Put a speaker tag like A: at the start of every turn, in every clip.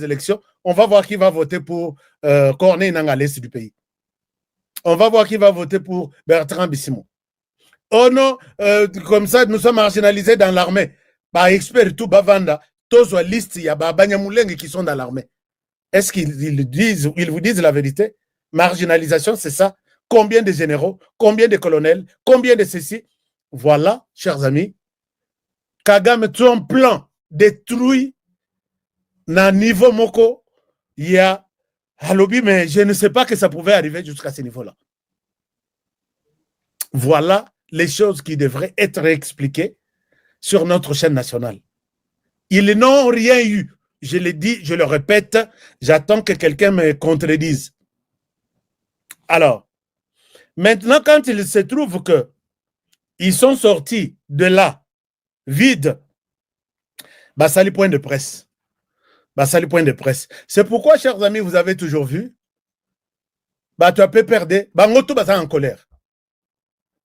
A: élections, on va voir qui va voter pour Corneille Nangaa à l'est du pays. On va voir qui va voter pour Bertrand Bisimou. Oh non, comme ça, nous sommes marginalisés dans l'armée. Par expert tout Bavanda, tous les listes, il y a Banyamuleng qui sont dans l'armée. Est-ce qu'ils vous disent la vérité? Marginalisation, c'est ça. Combien de généraux, combien de colonels, combien de ceci? Voilà, chers amis, Kagame, son plan détruit na niveau moko, il y a Halobi, mais je ne sais pas que ça pouvait arriver jusqu'à ce niveau-là. Voilà les choses qui devraient être expliquées sur notre chaîne nationale. Ils n'ont rien eu. Je le dis, je le répète, j'attends que quelqu'un me contredise. Alors, maintenant, quand il se trouve que ils sont sortis de là, vides, Bassali point de presse. Bassali point de presse. C'est pourquoi, chers amis, vous avez toujours vu, tu as peu perdu, Bango tout basa en colère.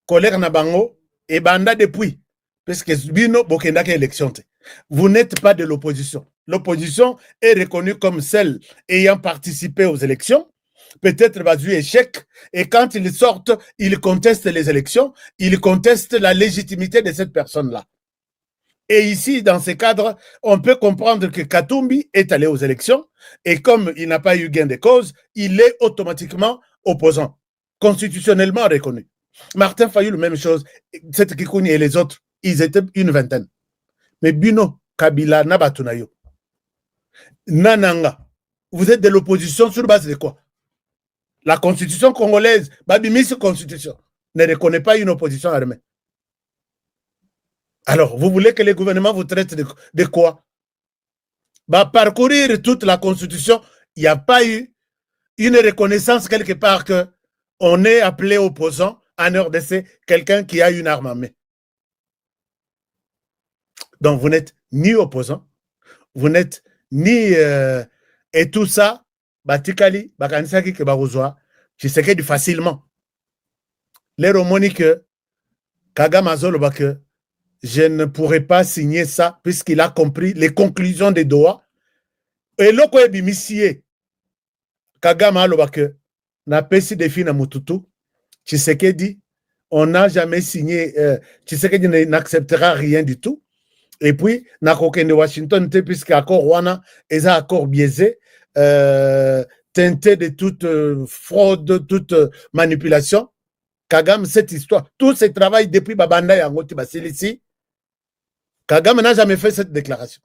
A: Colère na Bango, et Banda depuis, parce que Bino Bokendake élection. Vous n'êtes pas de l'opposition. L'opposition est reconnue comme celle ayant participé aux élections. Peut-être va du échec. Et quand ils sortent, ils contestent les élections. Ils contestent la légitimité de cette personne-là. Et ici, dans ce cadre, on peut comprendre que Katumbi est allé aux élections. Et comme il n'a pas eu gain de cause, il est automatiquement opposant. Constitutionnellement reconnu. Martin Fayulu, même chose. Cette Kikouni et les autres, ils étaient une vingtaine. Mais Bino, Kabila, Nabatunayo, Nananga, vous êtes de l'opposition sur base de quoi? La constitution congolaise, Babimis constitution, ne reconnaît pas une opposition armée. Alors, vous voulez que le gouvernement vous traite de quoi? Parcourir toute la constitution, il n'y a pas eu une reconnaissance quelque part qu'on est appelé opposant en RDC, quelqu'un qui a une arme en main. Donc, vous n'êtes ni opposant, vous n'êtes ni... et tout ça, Batikali, Bakanisaki, Kebarozoa, je sais que facilement. Les Romani que Kagame que je ne pourrais pas signer ça puisqu'il a compris les conclusions de Doha. Et l'autre est Kagame Alobake n'a pas si défini à Mututu. Tshisekedi, on n'a jamais signé, Tshisekedi n'acceptera rien du tout. Et puis, Nakoken de Washington, puisque l'accord Rwanda est un accord biaisé, teinté de toute fraude, toute manipulation. Kagame, cette histoire, tout ce travail depuis Babanda et Angoti Basilisi, Kagame n'a jamais fait cette déclaration.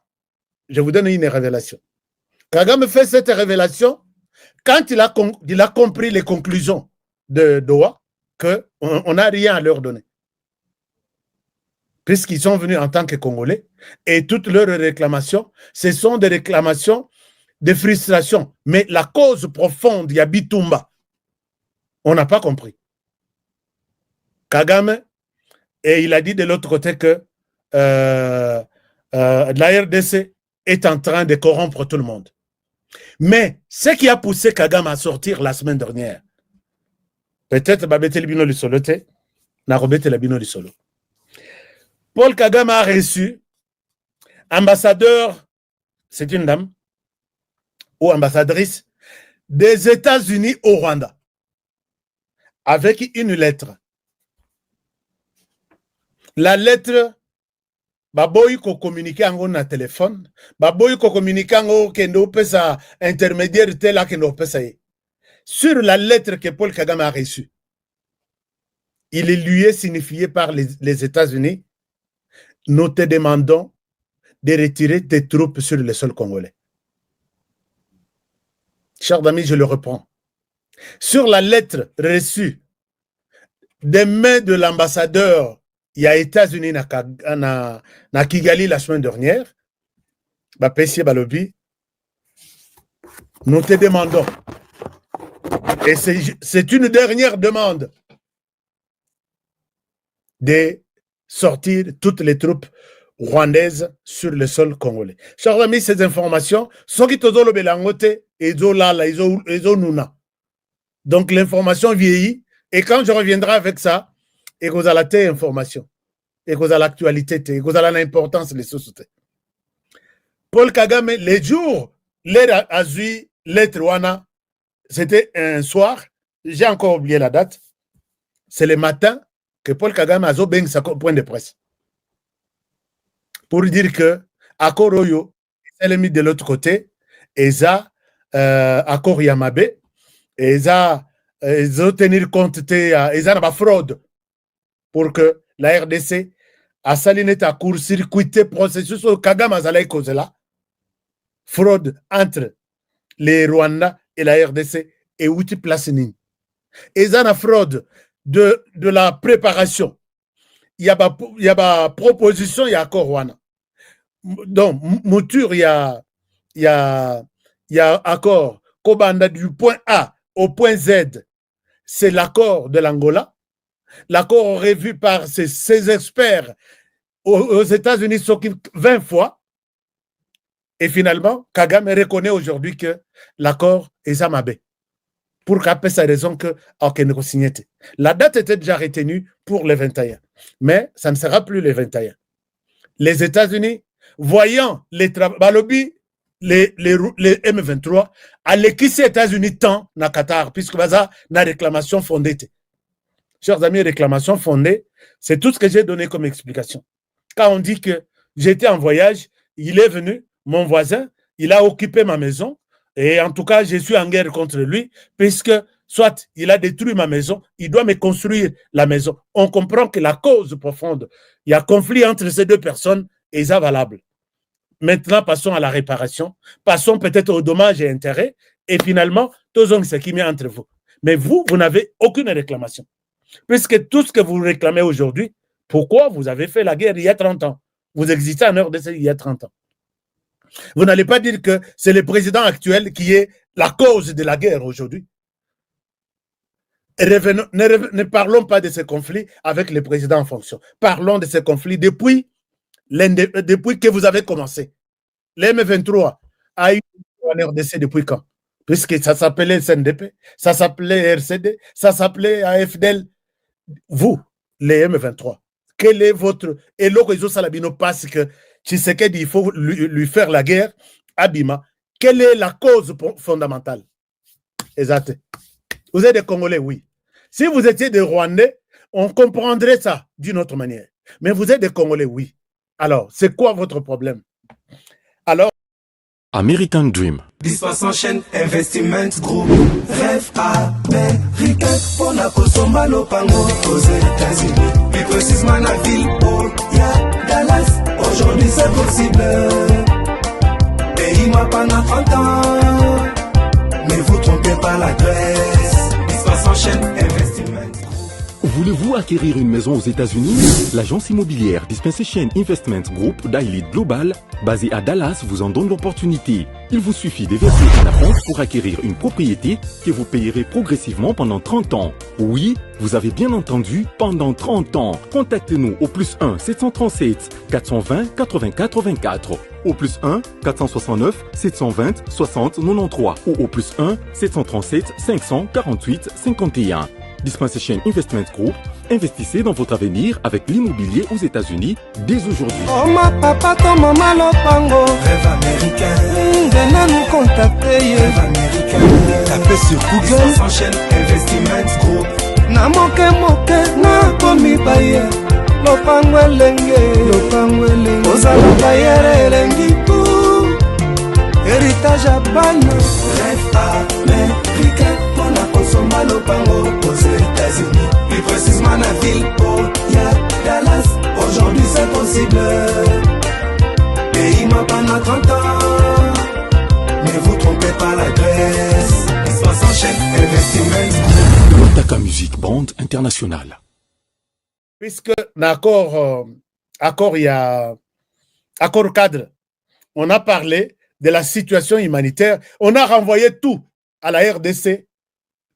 A: Je vous donne une révélation. Kagame fait cette révélation quand il a compris les conclusions de Doha, qu'on n'a rien à leur donner. Puisqu'ils sont venus en tant que Congolais, et toutes leurs réclamations, ce sont des réclamations de frustration. Mais la cause profonde, il y a Bitumba. On n'a pas compris. Kagame, et il a dit de l'autre côté que la RDC est en train de corrompre tout le monde. Mais ce qui a poussé Kagame à sortir la semaine dernière, peut-être Babete Libino Lisolo, Narobete Libino Lisolo. Paul Kagame a reçu ambassadeur, c'est une dame, ou ambassadrice, des États-Unis au Rwanda, avec une lettre. La lettre, baboy ko communiquer en na téléphone, baboy ko communiquer en kendo pesa intermédiaire tel kendo pesa. Sur la lettre que Paul Kagame a reçue, il lui est signifié par les États-Unis. Nous te demandons de retirer tes troupes sur le sol congolais. Chers amis, je le reprends. Sur la lettre reçue des mains de l'ambassadeur, il y a États-Unis na Kigali la semaine dernière, nous te demandons, et c'est une dernière demande, de sortir toutes les troupes rwandaises sur le sol congolais. Chers amis, ces informations sont qui le belangote et nuna. Donc l'information vieillit et quand je reviendrai avec ça, et vous allez la information, et vous allez l'actualité, et vous allez l'importance des sociétés. Paul Kagame, les jours l'air azui, lettre wana, c'était un soir, j'ai encore oublié la date, c'est le matin que Paul Kagame a beng sa point de presse. Pour dire que, accord Oyo, elle est mis de l'autre côté, et ça, accord Yamabe, et ça, ils ont tenir compte, et ça n'a pas fraude pour que la RDC a saliné à court-circuité processus au Kagame Azalai Kozela, fraude entre les Rwandais et la RDC et outil placing. Et ça, la fraude de la préparation. Il y a pas proposition, il y a accord Rwanda. Donc, mouture, il y a accord Kobanda du point A au point Z. C'est l'accord de l'Angola. L'accord revu par ces experts aux États-Unis 20 fois. Et finalement, Kagame reconnaît aujourd'hui que l'accord est Zamabé. Pour qu'après sa raison que la date était déjà retenue pour le 21. Mais ça ne sera plus le 21. Les États-Unis, voyant les M23, allaient quitter les États-Unis tant na Qatar, puisque ça na réclamation fondée. Chers amis, réclamation fondée, c'est tout ce que j'ai donné comme explication. Quand on dit que j'étais en voyage, il est venu, mon voisin, il a occupé ma maison, et en tout cas, je suis en guerre contre lui, puisque soit il a détruit ma maison, il doit me construire la maison. On comprend que la cause profonde, il y a conflit entre ces deux personnes, et c'est valable. Maintenant, passons à la réparation, passons peut-être aux dommages et intérêts, et finalement, tous ce qui met entre vous. Mais vous n'avez aucune réclamation. Puisque tout ce que vous réclamez aujourd'hui, pourquoi vous avez fait la guerre il y a 30 ans? Vous existez en RDC il y a 30 ans. Vous n'allez pas dire que c'est le président actuel qui est la cause de la guerre aujourd'hui. Ne parlons pas de ces conflits avec le président en fonction. Parlons de ces conflits depuis que vous avez commencé. Le M23 a eu en RDC depuis quand? Puisque ça s'appelait CNDP, ça s'appelait RCD, ça s'appelait AFDL. Vous, les M23, quel est votre... Et l'Okoïzo Salabino parce que Tshisekedi, il faut lui faire la guerre, Abima. Quelle est la cause fondamentale? Exact. Vous êtes des Congolais, oui. Si vous étiez des Rwandais, on comprendrait ça d'une autre manière. Mais vous êtes des Congolais, oui. Alors, c'est quoi votre problème? Alors,
B: American Dream.
C: Dispensant chaîne Investment Group. Rêve américain pour la Kosomba Lopango aux États-Unis. Plus précisément la ville où il y a Dallas. Aujourd'hui c'est possible. Pays m'a pendant 30 ans. Mais vous trompez pas l'adresse. Dispensant chaîne Investment.
B: Voulez-vous acquérir une maison aux États-Unis? L'agence immobilière Dispensation Investment Group d'Elite Global, basée à Dallas, vous en donne l'opportunité. Il vous suffit de verser un acompte pour acquérir une propriété que vous payerez progressivement pendant 30 ans. Oui, vous avez bien entendu, pendant 30 ans. Contactez-nous au +1 737 420 80 84, au +1 469 720 60 93 ou au +1 737 548 51. Dispensation Investment Group, investissez dans votre avenir avec l'immobilier aux États-Unis dès aujourd'hui.
C: Oh ma papa, ton maman Lopango. Rêve américain. Venez nous contacter. Rêve américain. Tapez sur Google. Dispensation Investment Group. Na moke na komi baye. Lopango elenge. Ozala bayere elengi tout. Héritage à banne. Rêve américain. Kosomba Lopango aux États-Unis, plus précisément la ville où il y a Dallas. Aujourd'hui c'est possible. Pays m'a pendant 30 ans. Mais vous trompez pas l'adresse. Dispensant chaîne Investment.
B: Lotaka Music Band International.
A: Puisque l'accord il y a accord cadre, on a parlé de la situation humanitaire, on a renvoyé tout à la RDC.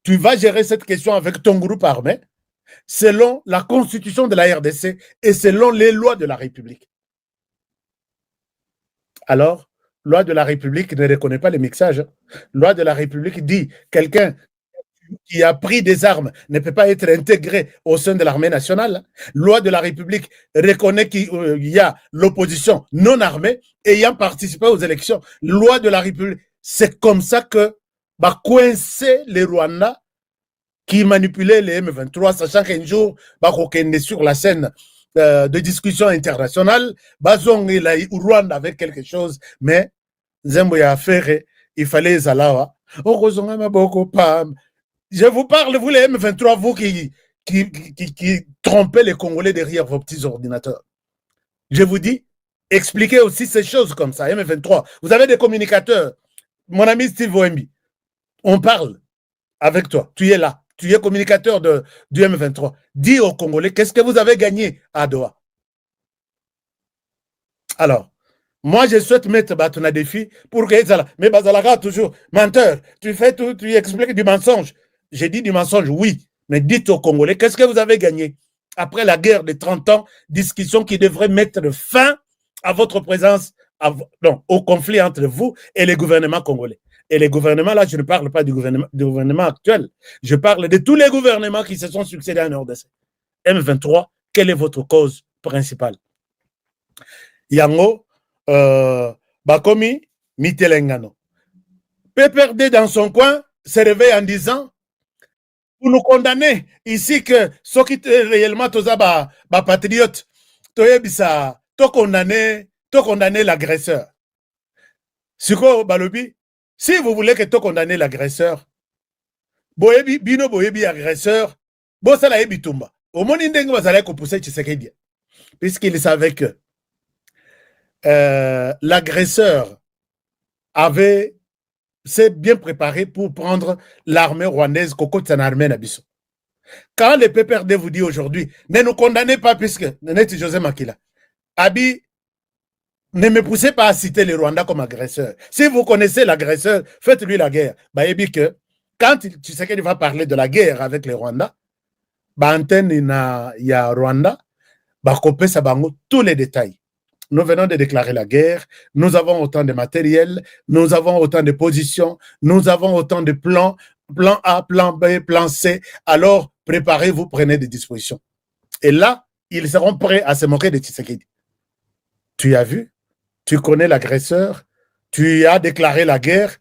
A: Tu vas gérer cette question avec ton groupe armé selon la constitution de la RDC et selon les lois de la République. Alors, loi de la République ne reconnaît pas le mixage. Loi de la République dit quelqu'un qui a pris des armes ne peut pas être intégré au sein de l'armée nationale. Loi de la République reconnaît qu'il y a l'opposition non armée ayant participé aux élections. Loi de la République. c'est comme ça que va coincer les Rwandais qui manipulaient les M23, sachant qu'un jour, on est sur la scène de discussion internationale, Bazong et la Rwanda avec quelque chose, mais Zembo ya affaire, il fallait Zalawa. Je vous parle, vous les M23, vous qui trompez les Congolais derrière vos petits ordinateurs. Je vous dis, expliquez aussi ces choses comme ça, M23. Vous avez des communicateurs. Mon ami Steve Wemby, on parle avec toi. Tu es là. Tu es communicateur du M23. Dis aux Congolais, qu'est-ce que vous avez gagné à Doha? Alors, moi, je souhaite mettre Batuna défi pour que ça. Mais Bazalaga, toujours, menteur, tu fais tout, tu expliques du mensonge. J'ai dit du mensonge, oui. Mais dites aux Congolais, qu'est-ce que vous avez gagné? Après la guerre de 30 ans, discussion qui devrait mettre fin à votre présence, au conflit entre vous et les gouvernements congolais. Et les gouvernements, là, je ne parle pas du gouvernement actuel. Je parle de tous les gouvernements qui se sont succédés en RDC. M23, quelle est votre cause principale? Yango, Bakomi, Mitelengano. PPRD dans son coin se réveille en disant, vous nous condamnez ici que ceux qui réellement toza patriote, to condamner l'agresseur. Siko Balobi, si vous voulez que to condamner l'agresseur, boyebi bino boyebi agresseur, bosala yebi tumba. Au moins ndenge bazala ko pousser Tshisekedi, puisqu'il savait que l'agresseur s'est bien préparé pour prendre l'armée rwandaise Koko Tsanarmé Nabiso. Quand le PPRD vous dit aujourd'hui, ne nous condamnez pas puisque Net José Makila, Abi, ne me poussez pas à citer les Rwandais comme agresseurs. Si vous connaissez l'agresseur, faites-lui la guerre. Bayebi que quand tu sais qu'il va parler de la guerre avec les Rwandais, antenne il y a Rwanda, kopé sa bango tous les détails. Nous venons de déclarer la guerre, nous avons autant de matériel, nous avons autant de positions, nous avons autant de plans, plan A, plan B, plan C. Alors, préparez-vous, prenez des dispositions. Et là, ils seront prêts à se moquer de Tshisekedi. Tu as vu, tu connais l'agresseur, tu as déclaré la guerre,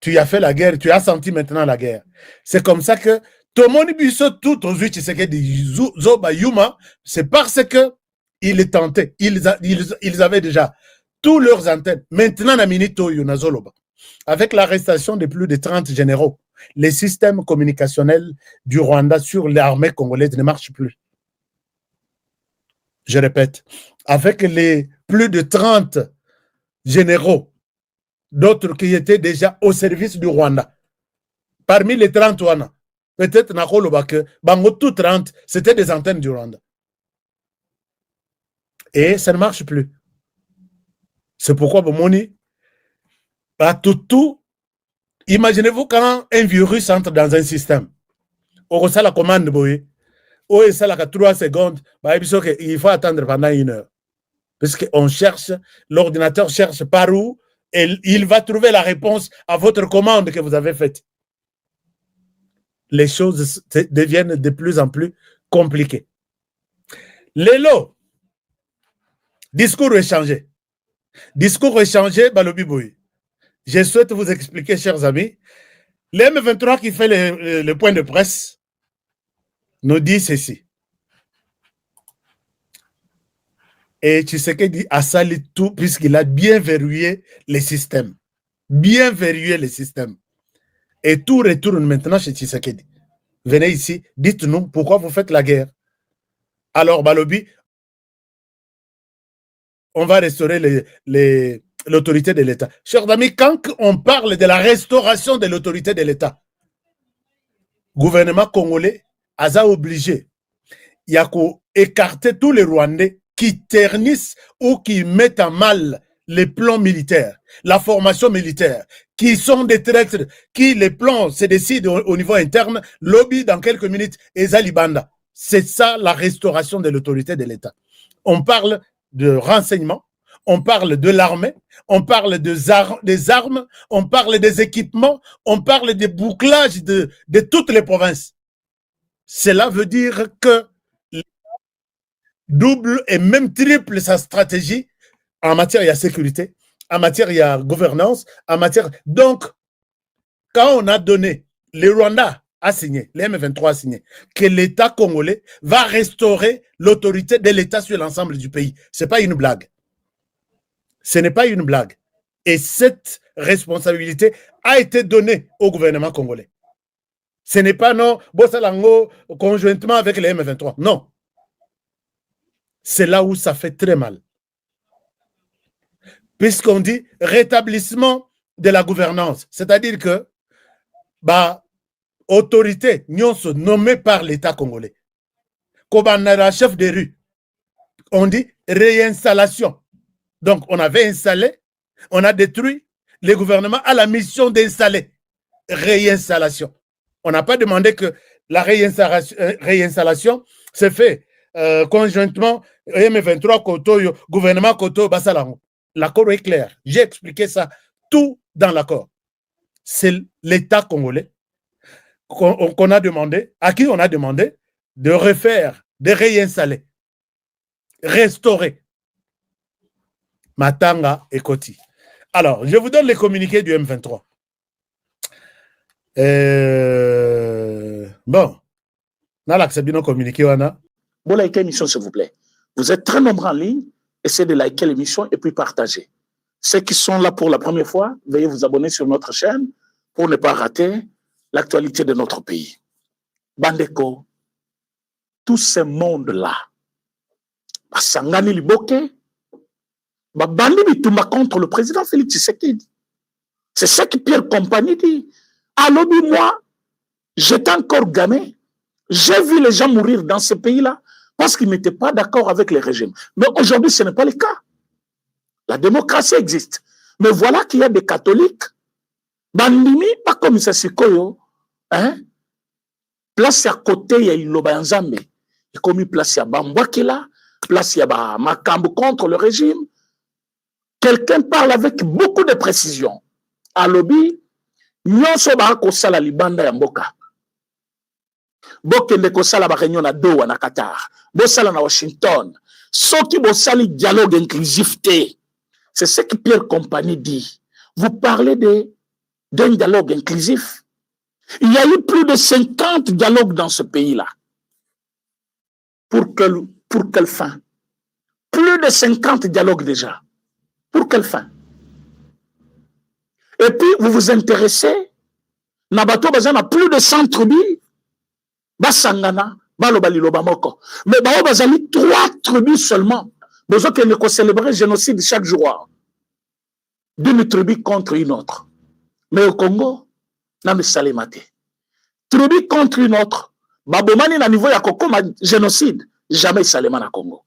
A: tu as fait la guerre, tu as senti maintenant la guerre. C'est comme ça que tout le monde tout aux Tshisekedi Zoba Yuma, c'est parce que ils tentaient, ils avaient déjà tous leurs antennes. Maintenant, avec l'arrestation de plus de 30 généraux, les systèmes communicationnels du Rwanda sur l'armée congolaise ne marchent plus. Je répète, avec les plus de 30 généraux, d'autres qui étaient déjà au service du Rwanda, parmi les 30 Wana, peut-être que Bango tout 30, c'était des antennes du Rwanda. Et ça ne marche plus. C'est pourquoi, Bomoni, tout, imaginez-vous quand un virus entre dans un système. On reçoit la commande, et ça, 3 secondes, il faut attendre pendant 1 heure. Parce qu'on cherche, l'ordinateur cherche par où, et il va trouver la réponse à votre commande que vous avez faite. Les choses deviennent de plus en plus compliquées. Les lots, discours échangé. Discours échangé, Balobi Boy. Je souhaite vous expliquer, chers amis. L'M23 qui fait le point de presse nous dit ceci. Et Tshisekedi a sali tout puisqu'il a bien verrouillé les systèmes. Bien verrouillé les systèmes. Et tout retourne maintenant chez Tshisekedi. Venez ici, dites-nous pourquoi vous faites la guerre. Alors, Balobi, on va restaurer l'autorité de l'État. Chers amis, quand on parle de la restauration de l'autorité de l'État, gouvernement congolais a obligé, il y a qu'à écarter tous les Rwandais qui ternissent ou qui mettent en mal les plans militaires, la formation militaire, qui sont des traîtres, qui les plans se décident au niveau interne, lobby dans quelques minutes, et Zalibanda. C'est ça la restauration de l'autorité de l'État. On parle de renseignement, on parle de l'armée, on parle des armes, on parle des équipements, on parle des bouclages de toutes les provinces. Cela veut dire que double et même triple sa stratégie en matière de sécurité, en matière de gouvernance, en matière... Donc, quand on a donné, le Rwanda a signé, le M23 a signé, que l'État congolais va restaurer l'autorité de l'État sur l'ensemble du pays. Ce n'est pas une blague. Ce n'est pas une blague. Et cette responsabilité a été donnée au gouvernement congolais. Ce n'est pas non, Bossalango conjointement avec les M23. Non. C'est là où ça fait très mal. Puisqu'on dit rétablissement de la gouvernance. C'est-à-dire que autorité nommée par l'État congolais. Comme on a chef de rue, on dit réinstallation. Donc, on avait installé, on a détruit, le gouvernement a la mission d'installer. Réinstallation. On n'a pas demandé que la réinstallation se fait conjointement M23 Koto, gouvernement Koto, Bassalango. L'accord est clair. J'ai expliqué ça tout dans l'accord. C'est l'État congolais qu'on a demandé, à qui on a demandé de refaire, de réinstaller, restaurer Matanga et Koti. Alors, je vous donne les communiqués du M23. Bon, on a l'accepté nos communiqués.
D: Bon, likez l'émission, s'il vous plaît. Vous êtes très nombreux en ligne. Essayez de liker l'émission et puis partager. Ceux qui sont là pour la première fois, veuillez vous abonner sur notre chaîne pour ne pas rater l'actualité de notre pays. Bandeko, tout ce monde-là, Sangani Liboke, Bandi Bitumba contre le président Félix Tshisekedi. C'est ça que Pierre Compagnie dit. Alors, moi, j'étais encore gamin. J'ai vu les gens mourir dans ce pays-là parce qu'ils n'étaient pas d'accord avec les régimes. Mais aujourd'hui, ce n'est pas le cas. La démocratie existe. Mais voilà qu'il y a des catholiques. Bandimi, pas comme ça, c'est quoi, hein? Place à côté, il y a Iloba Nzambe. Et comme place à Bambouakila, place à Makambo contre le régime. Quelqu'un parle avec beaucoup de précision. À lobby, nyonso ba ko sala libanda ya mboka. Bokende ko sala ba réunion na Doha na Qatar. Bo sala na Washington. Soki bo sali dialogue inclusif té. C'est ce que Pierre Compagnie dit. Vous parlez d'un dialogue inclusif. Il y a eu plus de 50 dialogues dans ce pays-là. Pour quelle fin? Plus de 50 dialogues déjà. Pour quelle fin? Et puis, vous vous intéressez, Nabato Bazan a plus de 100 tribus, Basangana, Balobali Lobamoko. Mais Bao Bazali, 3 tribus seulement. Besoin qu'elle ne célébrer le génocide chaque jour. D'une tribu contre une autre. Mais au Congo, n'a pas salématé. Tribu contre une autre. Babomani na niveau ya Koko, génocide. Jamais saléman à Congo.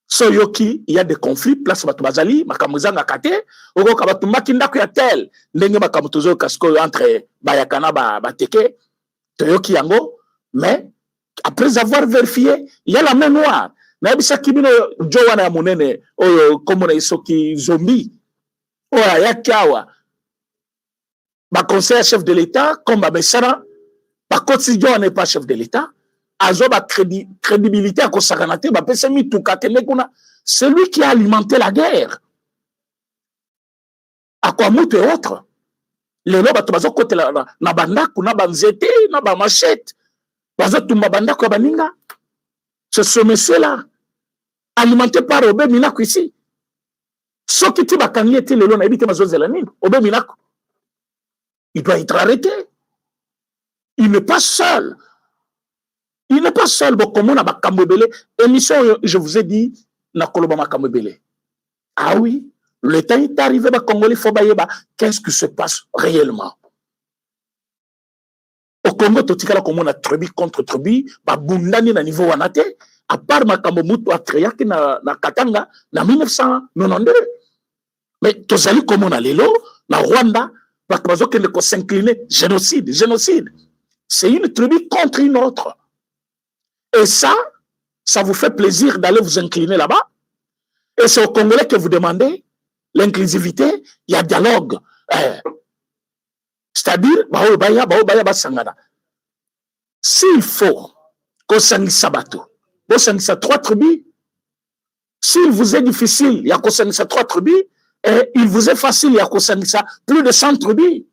D: Soyoki, il y a des conflits, place Batubazali, Makamuzanga Kate, Ogo Kabatumaki Ndaku ya tel, Nenge Makamutuzo Kasko entre Bayakana Bateke, Toyoki Yango, mais après avoir vérifié, il y a la main noire. Naibisa Kibino Jowana Munene, Oyo Komona Isoki Zombie, Oya Yakawa, ma conseiller chef de l'État, comme Babessara, par contre, si Jowana n'est pas chef de l'État, Azoba crédibilité à Kosakanate, c'est lui qui a alimenté la guerre. À quoi moute et autres. Les lois, bazo côté la banda, kuna banzete, na ba machette. Bazo tumba banda kwa baninga. C'est ce monsieur-là, alimenté par Obé Minako ici. Ce qui ti bakangi était le long, na habité mazo zelanine, Obé Minako. Il doit être arrêté. Il n'est pas seul. Il n'est pas seul, comme on a Bakambobele. Émission, je vous ai dit, na Koloba Makambobele. Ah oui, le temps est arrivé, Congolais, qu'est-ce qui se passe réellement? Au Congo, tout ce qu'on a tribu contre tribu, Bundani na niveau wanate, à part Makambomutu à Triaki na Katanga, na 1992. Mais Tozali, comme on a l'élo, na Rwanda, Bakabazo qui ne s'incliner, génocide. C'est une tribu contre une autre. Et ça vous fait plaisir d'aller vous incliner là-bas. Et c'est aux Congolais que vous demandez l'inclusivité, il y a dialogue. C'est-à-dire, s'il faut qu'on s'enlise bateau, qu'on s'enlise 3 tribus, s'il vous est difficile, il y a qu'on s'enlise 3 tribus, et il vous est facile, il y a ça, plus de 100 tribus.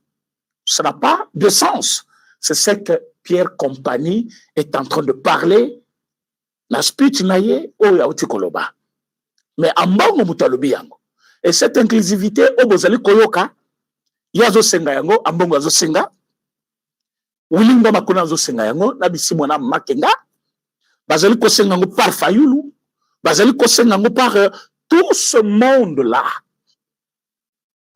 D: Ça n'a pas de sens. C'est ce que Pierre Compagnie est en train de parler. Na speech naye o ya utikoloba. Mais ambongo mutalobi yango. Et cette inclusivité o bozali koyoka yazo senga yango ambongo yazo senga. Wilinga makuna yazo senga yango na bisimo na makenga. Bazali ko senga yango par Fayulu. Bazali ko senga yango par tout ce monde là.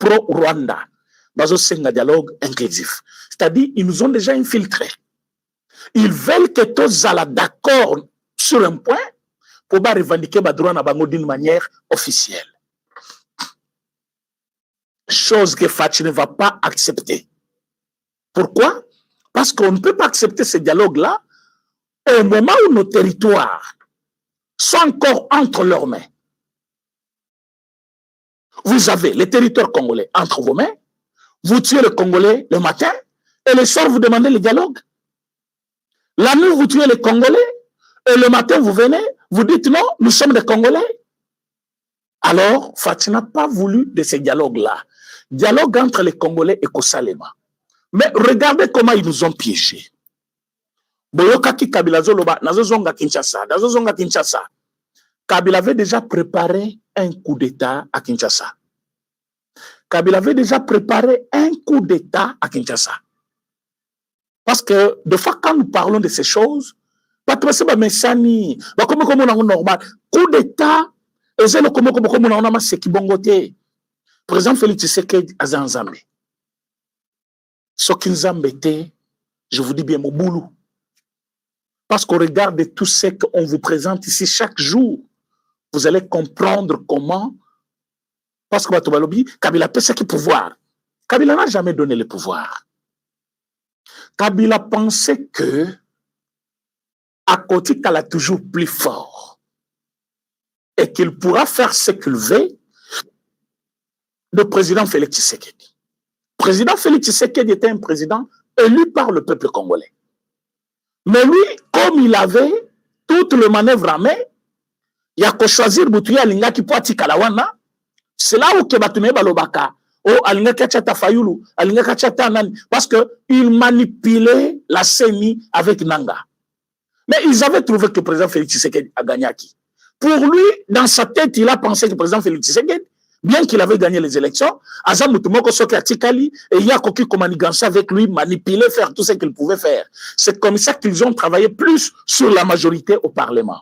D: Pro Rwanda. Bazo senga dialogue inclusif. C'est-à-dire ils nous ont déjà infiltrés. Ils veulent que tous soient d'accord sur un point pour revendiquer les droits d'une manière officielle. Chose que Fachi ne va pas accepter. Pourquoi? Parce qu'on ne peut pas accepter ce dialogue-là au moment où nos territoires sont encore entre leurs mains. Vous avez les territoires congolais entre vos mains, vous tuez les Congolais le matin, et le soir vous demandez le dialogue. La nuit vous tuez les Congolais, et le matin, vous venez, vous dites non, nous sommes des Congolais. Alors, Fachi n'a pas voulu de ce dialogue-là. Dialogue entre les Congolais et Kosalema. Mais regardez comment ils nous ont piégés. Boyokaki Kabila Zoloba, Nazozonga Kinshasa, Kabila avait déjà préparé un coup d'État à Kinshasa. Kabila avait déjà préparé un coup d'État à Kinshasa. Parce que, de fois, quand nous parlons de ces choses, pas trop c'est messani ba comme normal coup d'état et c'est le comme on a ce qui bongoté président Félix Tshisekedi azanzambe ce qui nous embêtait je vous dis bien mon boulot parce qu'au regard de tout ce qu'on vous présente ici chaque jour vous allez comprendre comment parce que Batobalobi Kabila peut ce pouvoir Kabila n'a jamais donné le pouvoir Kabila pensait que à côté qu'elle a toujours plus fort et qu'il pourra faire ce qu'il veut, le président Félix Tshisekedi. Le président Félix Tshisekedi était un président élu par le peuple congolais. Mais lui, comme il avait toutes les manœuvres en main, il y a qu'à choisir Boutouya Linga qui peut attirer Kalawana. C'est là où Kebatoume Balobaka, oh, Alinga Kachata Fayulu, Alinga Kachata Nani, parce qu'il manipulait la CENI avec Nanga. Mais ils avaient trouvé que le président Félix Tshisekedi a gagné à qui? Pour lui, dans sa tête, il a pensé que le président Félix Tshisekedi, bien qu'il avait gagné les élections, Azamutumoko Soki Atikali, et il y a Koki Komanigansa avec lui, manipuler, faire tout ce qu'il pouvait faire. C'est comme ça qu'ils ont travaillé plus sur la majorité au Parlement.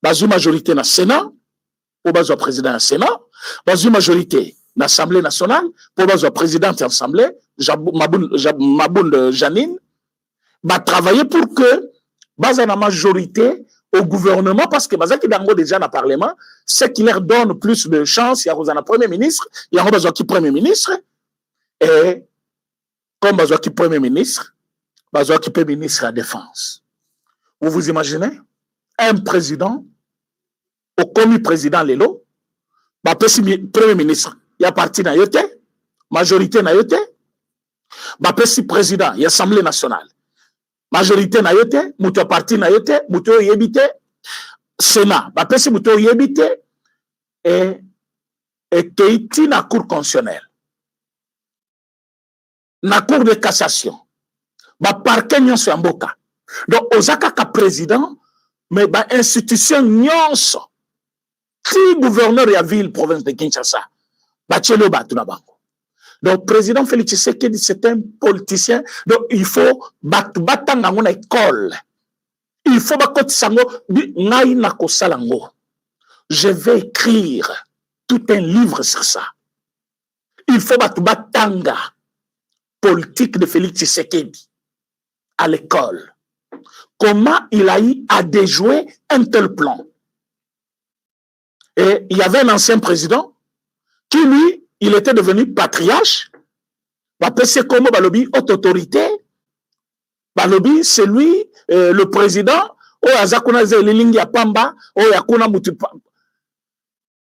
D: Bazou majorité dans le Sénat, pour Bazou président dans le Sénat, Bazou majorité dans l'Assemblée nationale, pour Bazou président de l'Assemblée, Maboun Janine, va travailler pour que Baza la majorité au gouvernement parce que Baza qui dango déjà dans le Parlement, c'est qui leur donne plus de chance. Il y a un premier ministre, il y a un premier ministre, et comme Baza qui premier ministre, Baza qui premier ministre à la défense. Vous vous imaginez un président, au commis président Lelo, premier ministre, il y a parti dans yote, majorité dans yote, président, il y a Assemblée nationale. Majorité na yote, muto parti na yote, muto yebite, Sénat, bapesi muto yebite, et keiti na cour constitutionnelle. Na cour de cassation. Parquet nyonso ya mboka. Donc, ozaka ka président, mais institution nyonso. Qui gouverneur ya ville, province de Kinshasa. Chelo batu na bango. Donc, président Félix Tshisekedi, c'est un politicien. Donc, il faut battre dans une école. Il faut battre dans je vais écrire tout un livre sur ça. Il faut battre politique de Félix Tshisekedi à l'école. Comment il a eu à déjouer un tel plan. Et il y avait un ancien président qui, lui, il était devenu patriarche. C'est comme Balobi, haute autorité. Balobi, c'est lui, le président.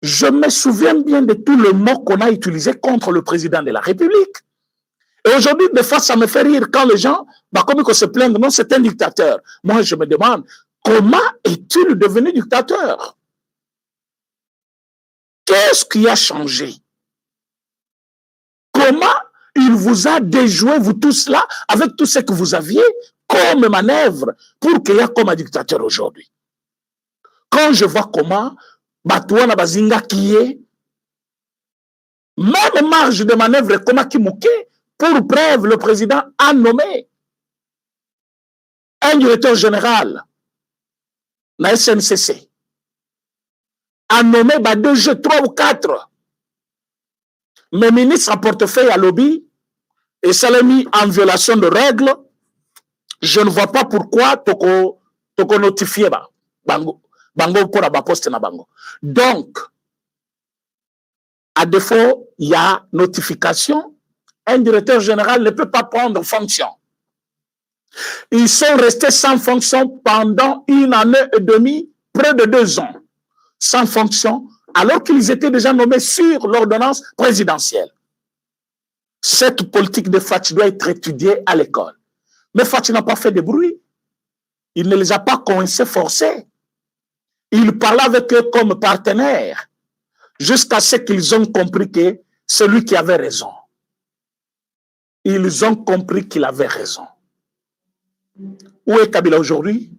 D: Je me souviens bien de tous les mots qu'on a utilisés contre le président de la République. Et aujourd'hui, des fois, ça me fait rire quand les gens, comme ils se plaignent, non, c'est un dictateur. Moi, je me demande, comment est-il devenu dictateur? Qu'est-ce qui a changé? comment il vous a déjoué, vous tous là, avec tout ce que vous aviez comme manœuvre pour qu'il y ait comme un dictateur aujourd'hui. Quand je vois comment Batouana Bazinga qui est, même marge de manœuvre, comment qui mouké, pour preuve, le président a nommé un directeur général, la SNCC, a nommé 2 jeux, 3 ou 4. Mes ministres à portefeuille à lobby, et ça l'a mis en violation de règles. Je ne vois pas pourquoi toko notifié bango pour la poste na bango. Donc, à défaut, il y a notification. Un directeur général ne peut pas prendre fonction. Ils sont restés sans fonction pendant 1 année et demie, près de 2 ans, sans fonction, alors qu'ils étaient déjà nommés sur l'ordonnance présidentielle. Cette politique de Fachi doit être étudiée à l'école. Mais Fachi n'a pas fait de bruit. Il ne les a pas coincés, forcés. Il parlait avec eux comme partenaires, jusqu'à ce qu'ils ont compris que c'est lui qui avait raison. Ils ont compris qu'il avait raison. Où est Kabila aujourd'hui?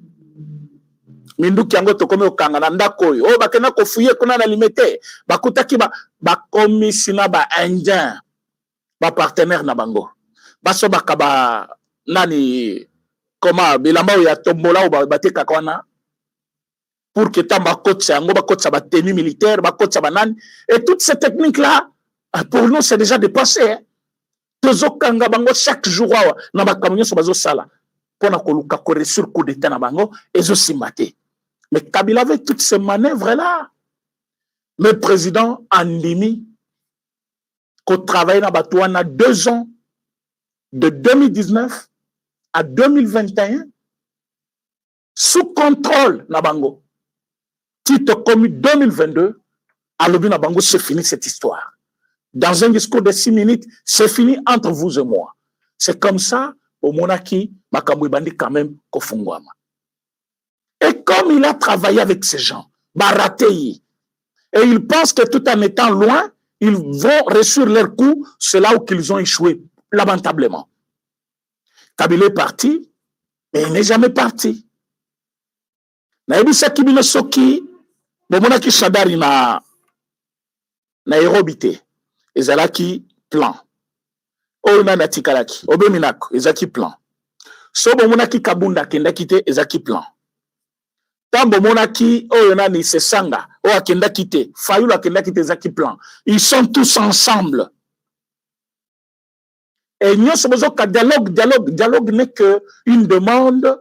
D: Minduki yango tokome okanga ndako yo. Oh bakena ko fouiller kuna na limité. Bakutaki ba komisina ba indien. Ba partenaire na bango. Baso bakaba nani koma bilamba ya tombola ou bateka kwana pour que tamba kotsa yango bakotsa ba tenue militaire, bakotsa banani et toutes ces techniques là pour nous c'est déjà dépassé. Tozokanga bango chaque jour na bakamunyo so bazo sala. Pona koluka kore sur coup d'état na bango ezo simate. Mais Kabila avait toutes ces manœuvres là. Le président Andimi qu'on travaille dans Batouana 2 ans de 2019 à 2021 sous contrôle na bango. Titre commis 2022 à l'objet na bango c'est fini cette histoire. Dans un discours de 6 minutes, c'est fini entre vous et moi. C'est comme ça, au Monaki, Makambo Bandi quand même, Kofungwama. Et comme il a travaillé avec ces gens, Barateyi, et il pense que tout en étant loin, ils vont réussir leur coup, c'est là où ils ont échoué, lamentablement. Kabila est parti, mais il n'est jamais parti. Naïbisa Kibino Soki, Monaki Shadari na aérobité. Ezalaki plan. Ouna na tikalaki. Obeminako, ezaki plan. Sobo monaki kabunda kenda kite ezaki plan. Tambo monaki oyona ni sesanga o akenda kite. Fayulu akenda kite ezaki plan. Ils sont tous ensemble. Et nous sommes dialogue n'est que une demande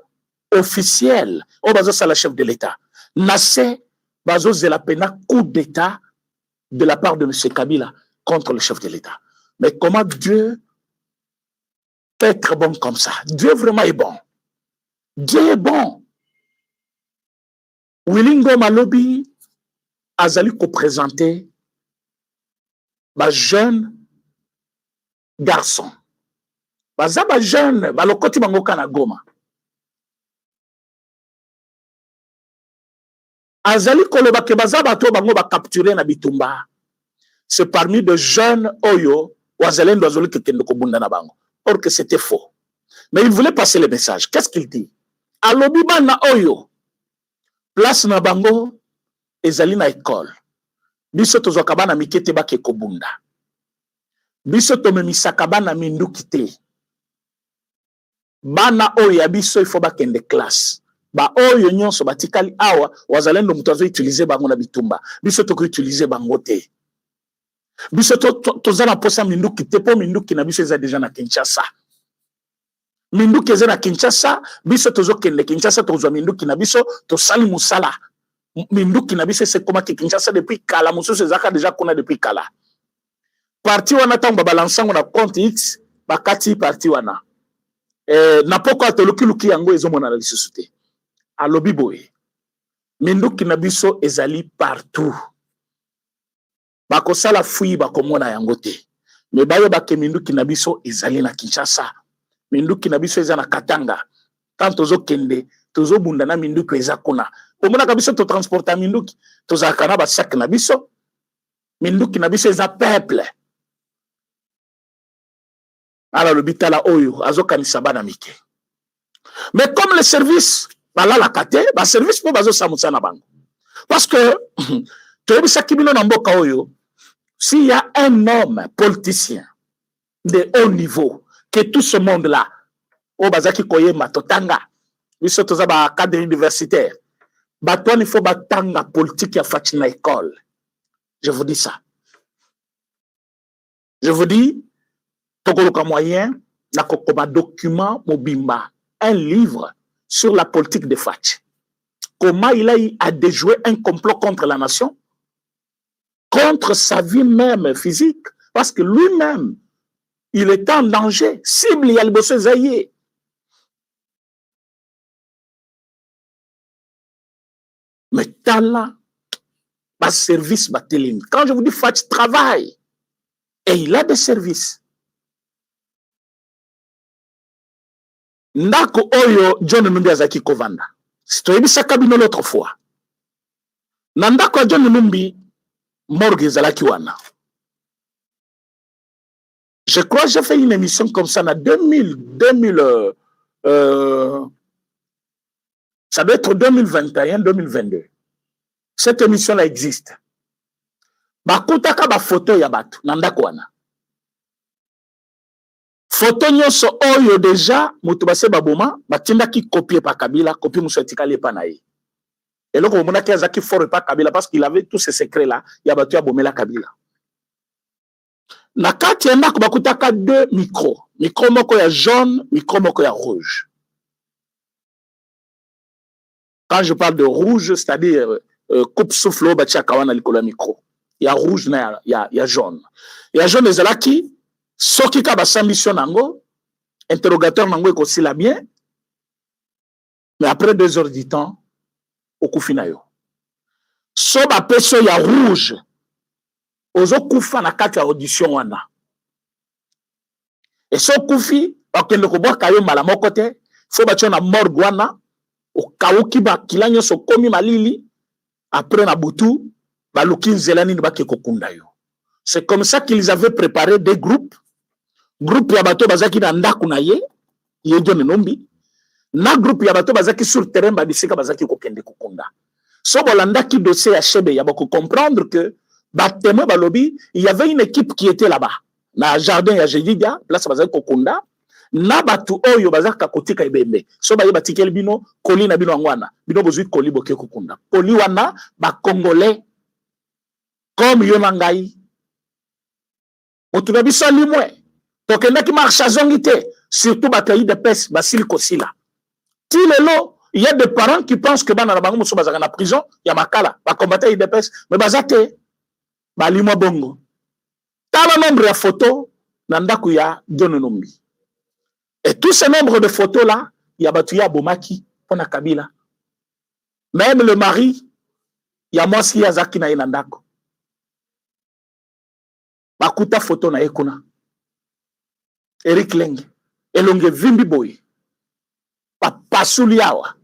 D: officielle. O bazo sala chef de l'État. Nassé bazo zelapena coup d'État de la part de M. Kabila contre le chef de l'État. Mais comment Dieu peut être bon comme ça? Dieu vraiment est bon. Dieu est bon. Wilingo Malobi azali ko présenter ba jeune garçon. Baza ba jeune balokoti bango kana Goma. Azali koloba ke baza bato bango ba capturer na bitumba. C'est parmi de jeunes Oyo, Wazalen Dozoli Kekendo Kobunda na bango. Or que c'était faux. Mais il voulait passer le message. Qu'est-ce qu'il dit? Alobiba na Oyo, place na bango, ezali na école. Biso tozokabana mikete ba ke Kobunda. Biso tomemisakabana mindukite. Bana Oyo biso il faut ba kende classe. Ba Oyo nyonso batikali awa, Wazalen do mutazo utiliser bango na bitumba. Biso toko utiliser bango te. Biso tozana posa minduki te po minduki na biso eza déjà na Kinshasa. Minduki eza na Kinshasa, biso tozokende Kinshasa tozwa minduki na biso tosali musala. Minduki na biso c'est comment que Kinshasa depuis kala mususu ezaka déjà kuna depuis kala. Parti wana tamba balansango na compte X bakati parti wana. Na poko atoluki luki yango ezomona na lisusu te. Alobi boye. Minduki na biso ezali partout. Bakosala fui bakomona yango te. Me bayo bake minduki na biso ezali na Kinshasa. Minduki na biso eza na Katanga. Quand tozo kende, tozo bunda na minduki eza kuna. Omona ka biso to transporta minduki, toza kana ba sac na biso. Minduki na biso eza peuple. Alors, le bitala oyo, azo kanisaba na mike. Mais comme le service, là la kate, le service pour bazo samusa na bango. Parce que, s'il y a un homme politicien de haut niveau, que tout ce monde-là, au bazaki koye matotanga, biso toza ba cadre universitaire, baton il faut batanga politique ya fatina école. Je vous dis ça. Je vous dis, tokoloka moyen, na kokoba document mobimba, un livre sur la politique de Fatch. Comment il a déjoué un complot contre la nation, contre sa vie même physique, parce que lui-même, il est en danger. Cible, il y a le bossé zaïe. Mais Tala, bas service, bateline. Quand je vous dis Fatch travaille, et il a des services. Ndako oyo John Numbi azaki kovanda. C'est ça kabino l'autre fois. Nandako John Numbi morgue zalaki wana. Je crois que j'ai fait une émission comme ça en 2000 ça doit être 2021, 2022. Cette émission-là existe. Bakutaka ba photo ya batu nandako wana. Photo nyonso oyo déjà mutu base baboma batindaki copier pa Kabila, copie muso etikali pa na ye. Et loko omona ki azaki fort pa Kabila parce qu'il avait tous ces secrets là, ya batu ya bomela Kabila. Na kati ya ndako bakutaka deux micros, micro moko ya jaune, micro moko ya rouge. Quand je parle de rouge, c'est-à-dire coupe souffle batia kawana likolo ya micro. Il y a rouge na ya jaune. Il y a jaune ezalaki soki ka basambition nango, interrogateur nango ekosila bien, mais après 2 heures du temps, okufi na yo. So ba peso ya rouge, ozo kufa na kati ya audition wana. Et so kufi, bakende ko boka yo mala moko te, fo batio na morgue wana, okauki ba kilanyo so komi malili, après na butu, baluki nzelani ni bake kokunda yo. C'est comme ça qu'ils avaient préparé des groupes. Groupe ya bato bazaki na ndaku na ye John Numbi, na groupe ya bato bazaki sur terrain bisika bazaki kokende kokunda. So bolandaki dossier ya Chebe ya bako comprendre que batemo balobi, il y avait une équipe qui était là-bas. Na jardin ya Jedidia, place bazaki kokunda, na batu oyo bazaka kotika ibembe. So ba yebatiki bino koli na bino ngwana. Bino bozui koli boke kokunda. Koli wana ba congolais comme yo nangai. Otuba biso limwe. Donc, il y a qui marche à zongité, surtout bataille de peste, basile kosila. Il y a des parents qui pensent que dans la prison, il y a makala, ba combattre de peste, mais bazate, ba limo bongo. Dans le nombre de photos, nandaku ya John Numbi. Et tous ces nombres de photos là, il y a Batuya Bomaki, pona Kabila. Même le mari, il y a Mwasi Yazaki na nandako. Bakuta photo na ekuna. Eric Lenge, elonge vimbi boy, pasuliawa,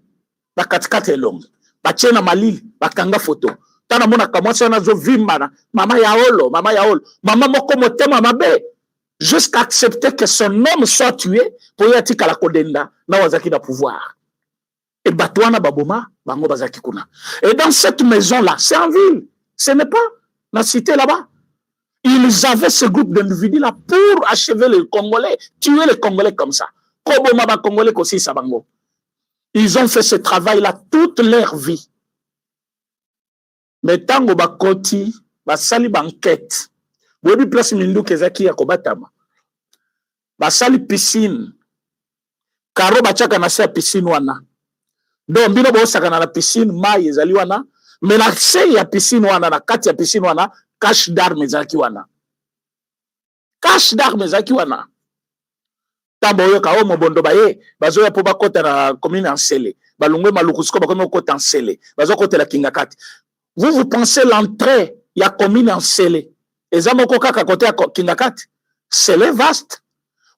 D: katikati elonge, chena malili, kanga photo. Tana mona kamwasi na zo vimbana, mama ya olo, mama moko motema mabe, jusqu'à accepter que son homme soit tué pour y atika la kodenda, na wazaki na pouvoir. Et batouana baboma, bango bazaki kuna. Et dans cette maison-là, c'est en ville, ce n'est pas la cité là-bas. Ils avaient ce groupe d'individus-là pour achever les Congolais, tuer les Congolais comme ça. Congolais aussi, Sabango. Ils ont fait ce travail-là toute leur vie. Mais tant que bakoti, basali banquette, bobi place mindu kezaki ya kobatama. Basali piscine. Karo bachaka na sa piscine wana. Donc bino bo saka na piscine mai ezali wana, mais la se ya piscine wana na kati ya piscine wana. Cache d'armes zaki wana. Cache d'armes zaki wana. Tambo yo ka o mobondo baye, bazo ya po bakota na commune en Sele. Balungwe malukusko bakono kota en Sele. Bazo kota la Kingakati. Vous pensez l'entrée ya commune en Sele. Ezamo ko kaka côté ya Kingakati. Sele vaste.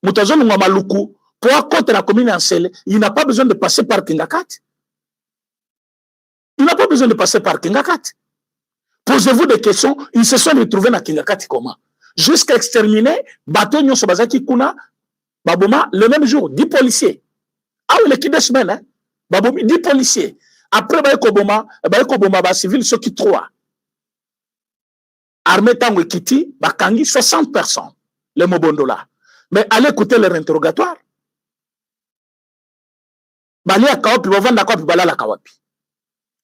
D: Mutazo lunga maluku pour kota la commune en Sele, il n'a pas besoin de passer par Kingakati. Il n'a pas besoin de passer par Kingakati. Posez-vous des questions, ils se sont retrouvés dans Kingakati comment? Jusqu'à exterminer, bateau nyon sobazaki kuna, Baboma, le même jour, 10 policiers. Ah oui, l'équipe de semaine, hein? Baboma, 10 policiers. Après, Baekoboma, civil, ceux qui 3. Armée Tango Kiti, Bakangi, 60 personnes, les Mobondola. Mais allez écouter leur interrogatoire.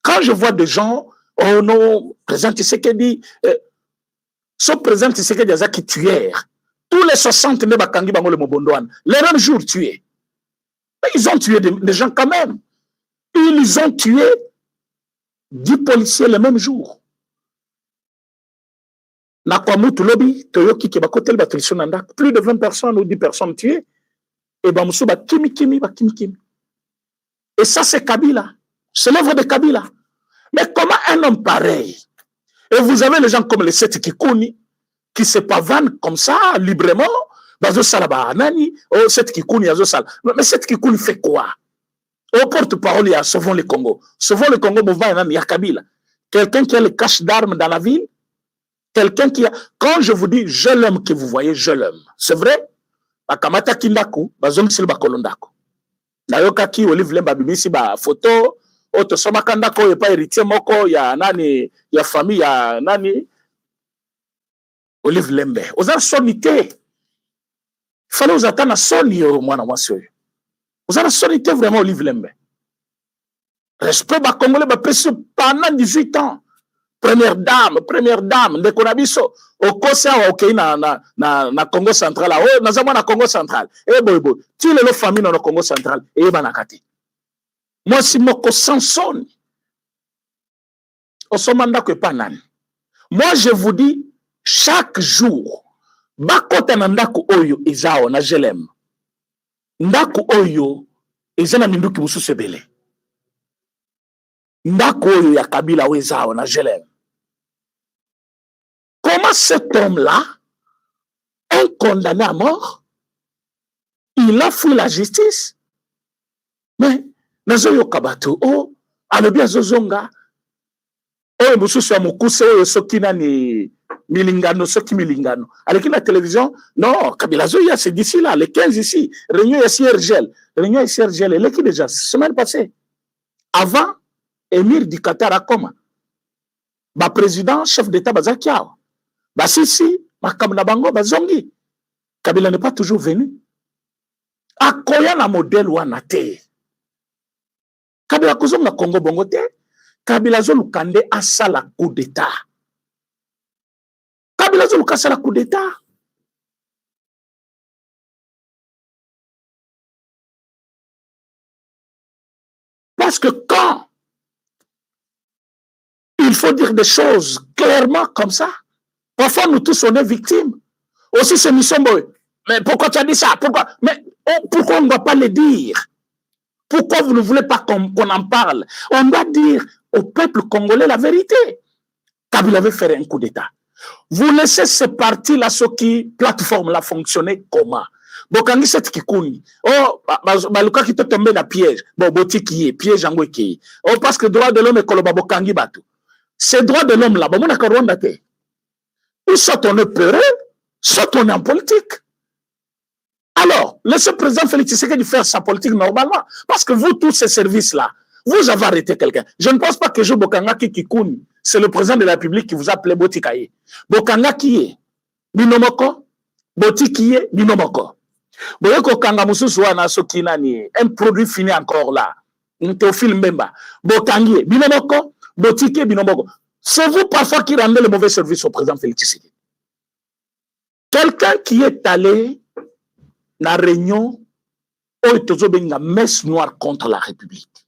D: Quand je vois des gens, oh non, président Tshisekedi, ce président Tshisekedi a qui tué. Tous les 60 ne Bakangi Bango le Mobondoan, les mêmes jours tués. Ils ont tué des gens quand même. Ils ont tué 10 policiers le même jour. Nakwamutu lobby, Toyoki qui bakotel batrisson nanda, plus de 20 personnes ou 10 personnes tuées. Et Bamoussou ba kimi. Et ça c'est Kabila. C'est l'œuvre de Kabila. Mais comment un homme pareil, et vous avez les gens comme les 7 Kikouni, qui se pavanent comme ça, librement, Bazo Salaba Nani, oh 7 Kikouni, Azo Sal. Mais 7 Kikouni fait quoi? Au porte-parole, il y a Sauvons le Congo. Sauvons le Congo, mouvement, il y a Kabila. Quelqu'un qui a le cache d'armes dans la ville, quelqu'un qui a... Quand je vous dis, je l'aime que vous voyez, je l'aime. C'est vrai? Bakamata Kindaku, Bazong Silba Kolondako. Nayoka ki Olive Lemba Bibisi, ba photo, Oto Somakandako, il n'y a pas héritier Moko, il y a Nani, il y a famille, il y a Nani. Olive Lembe. Vous avez sonité. Il fallait vous attendre à sonner au moins dans moi. Vous avez sonité vraiment Olive Lembe. Respect ba Congolais, ba précieux pendant 18 ans. Première dame, de Konabiso, au Kosa, ok, na Congo central, oh, na Congo central, eh, boy, tu les familles dans le Congo central, eh, banakati. Moi, si moko Samson, au somanda que panan. Moi, je vous dis, chaque jour, bakota na ndaku oyo, izao, na jelem. Ndaku oyo, izana minduki busu sebele. Ndaku oyo ya Kabila wezao, na jelem. Comment cet homme-là, un condamné à mort, il a fui la justice? Mais, nazoyo kabato, oh, alobia zozonga, oh, mususu ya mukuse, oh, soki nani, milingano, soki milingano. Avec la télévision, non, Kabila Zoya, c'est d'ici là, les 15 ici, réunion ici, Ergel, elle est qui déjà, semaine passée. Avant, Émir du Qatar a comment? Ba président, chef d'État, Bazakiao. Bah si, Makamna Bango, Bazongi. Kabila n'est pas toujours venu. A koya na modèle wanate. Kabila kuzom na Congo Bongote. Kabila zolu kande asala coup d'État. Kabila zolu kasala coup d'État. Parce que quand il faut dire des choses clairement comme ça, parfois, nous tous, on est victimes. Aussi, c'est Misombo. Mais pourquoi tu as dit ça? Pourquoi? Mais pourquoi on ne doit pas le dire? Pourquoi vous ne voulez pas qu'on en parle? On doit dire au peuple congolais la vérité. Kabila avait fait un coup d'État. Vous laissez ces partis-là, ce qui, plateforme-là, fonctionner comment? Bokangi cette kikouni. Oh, baluka qui te tombe dans piège. Bon, boti qui est, piège en qui. Oh, parce que droit de l'homme est koloba bokangi batu. Ces droits de l'homme-là, bon, on a qu'à date. Ou soit on est peureux, soit on est en politique. Alors, laissez le président Félix Tshisekedi faire sa politique normalement. Parce que vous, tous ces services-là, vous avez arrêté quelqu'un. Je ne pense pas que Jo Bokanga Kikouni, c'est le président de la République qui vous a appelé Botikaye. Bokanga qui est Binomoko, Boti qui est Binomoko. Boyoko Kanga Mususuana Sokinani, un produit fini encore là. Théophile Mbemba. Bokangi, Binomoko, Botike, Binomoko. C'est vous parfois qui rendez le mauvais service au président Félix Tshisekedi. Quelqu'un qui est allé dans la réunion où il y a une messe noire contre la République.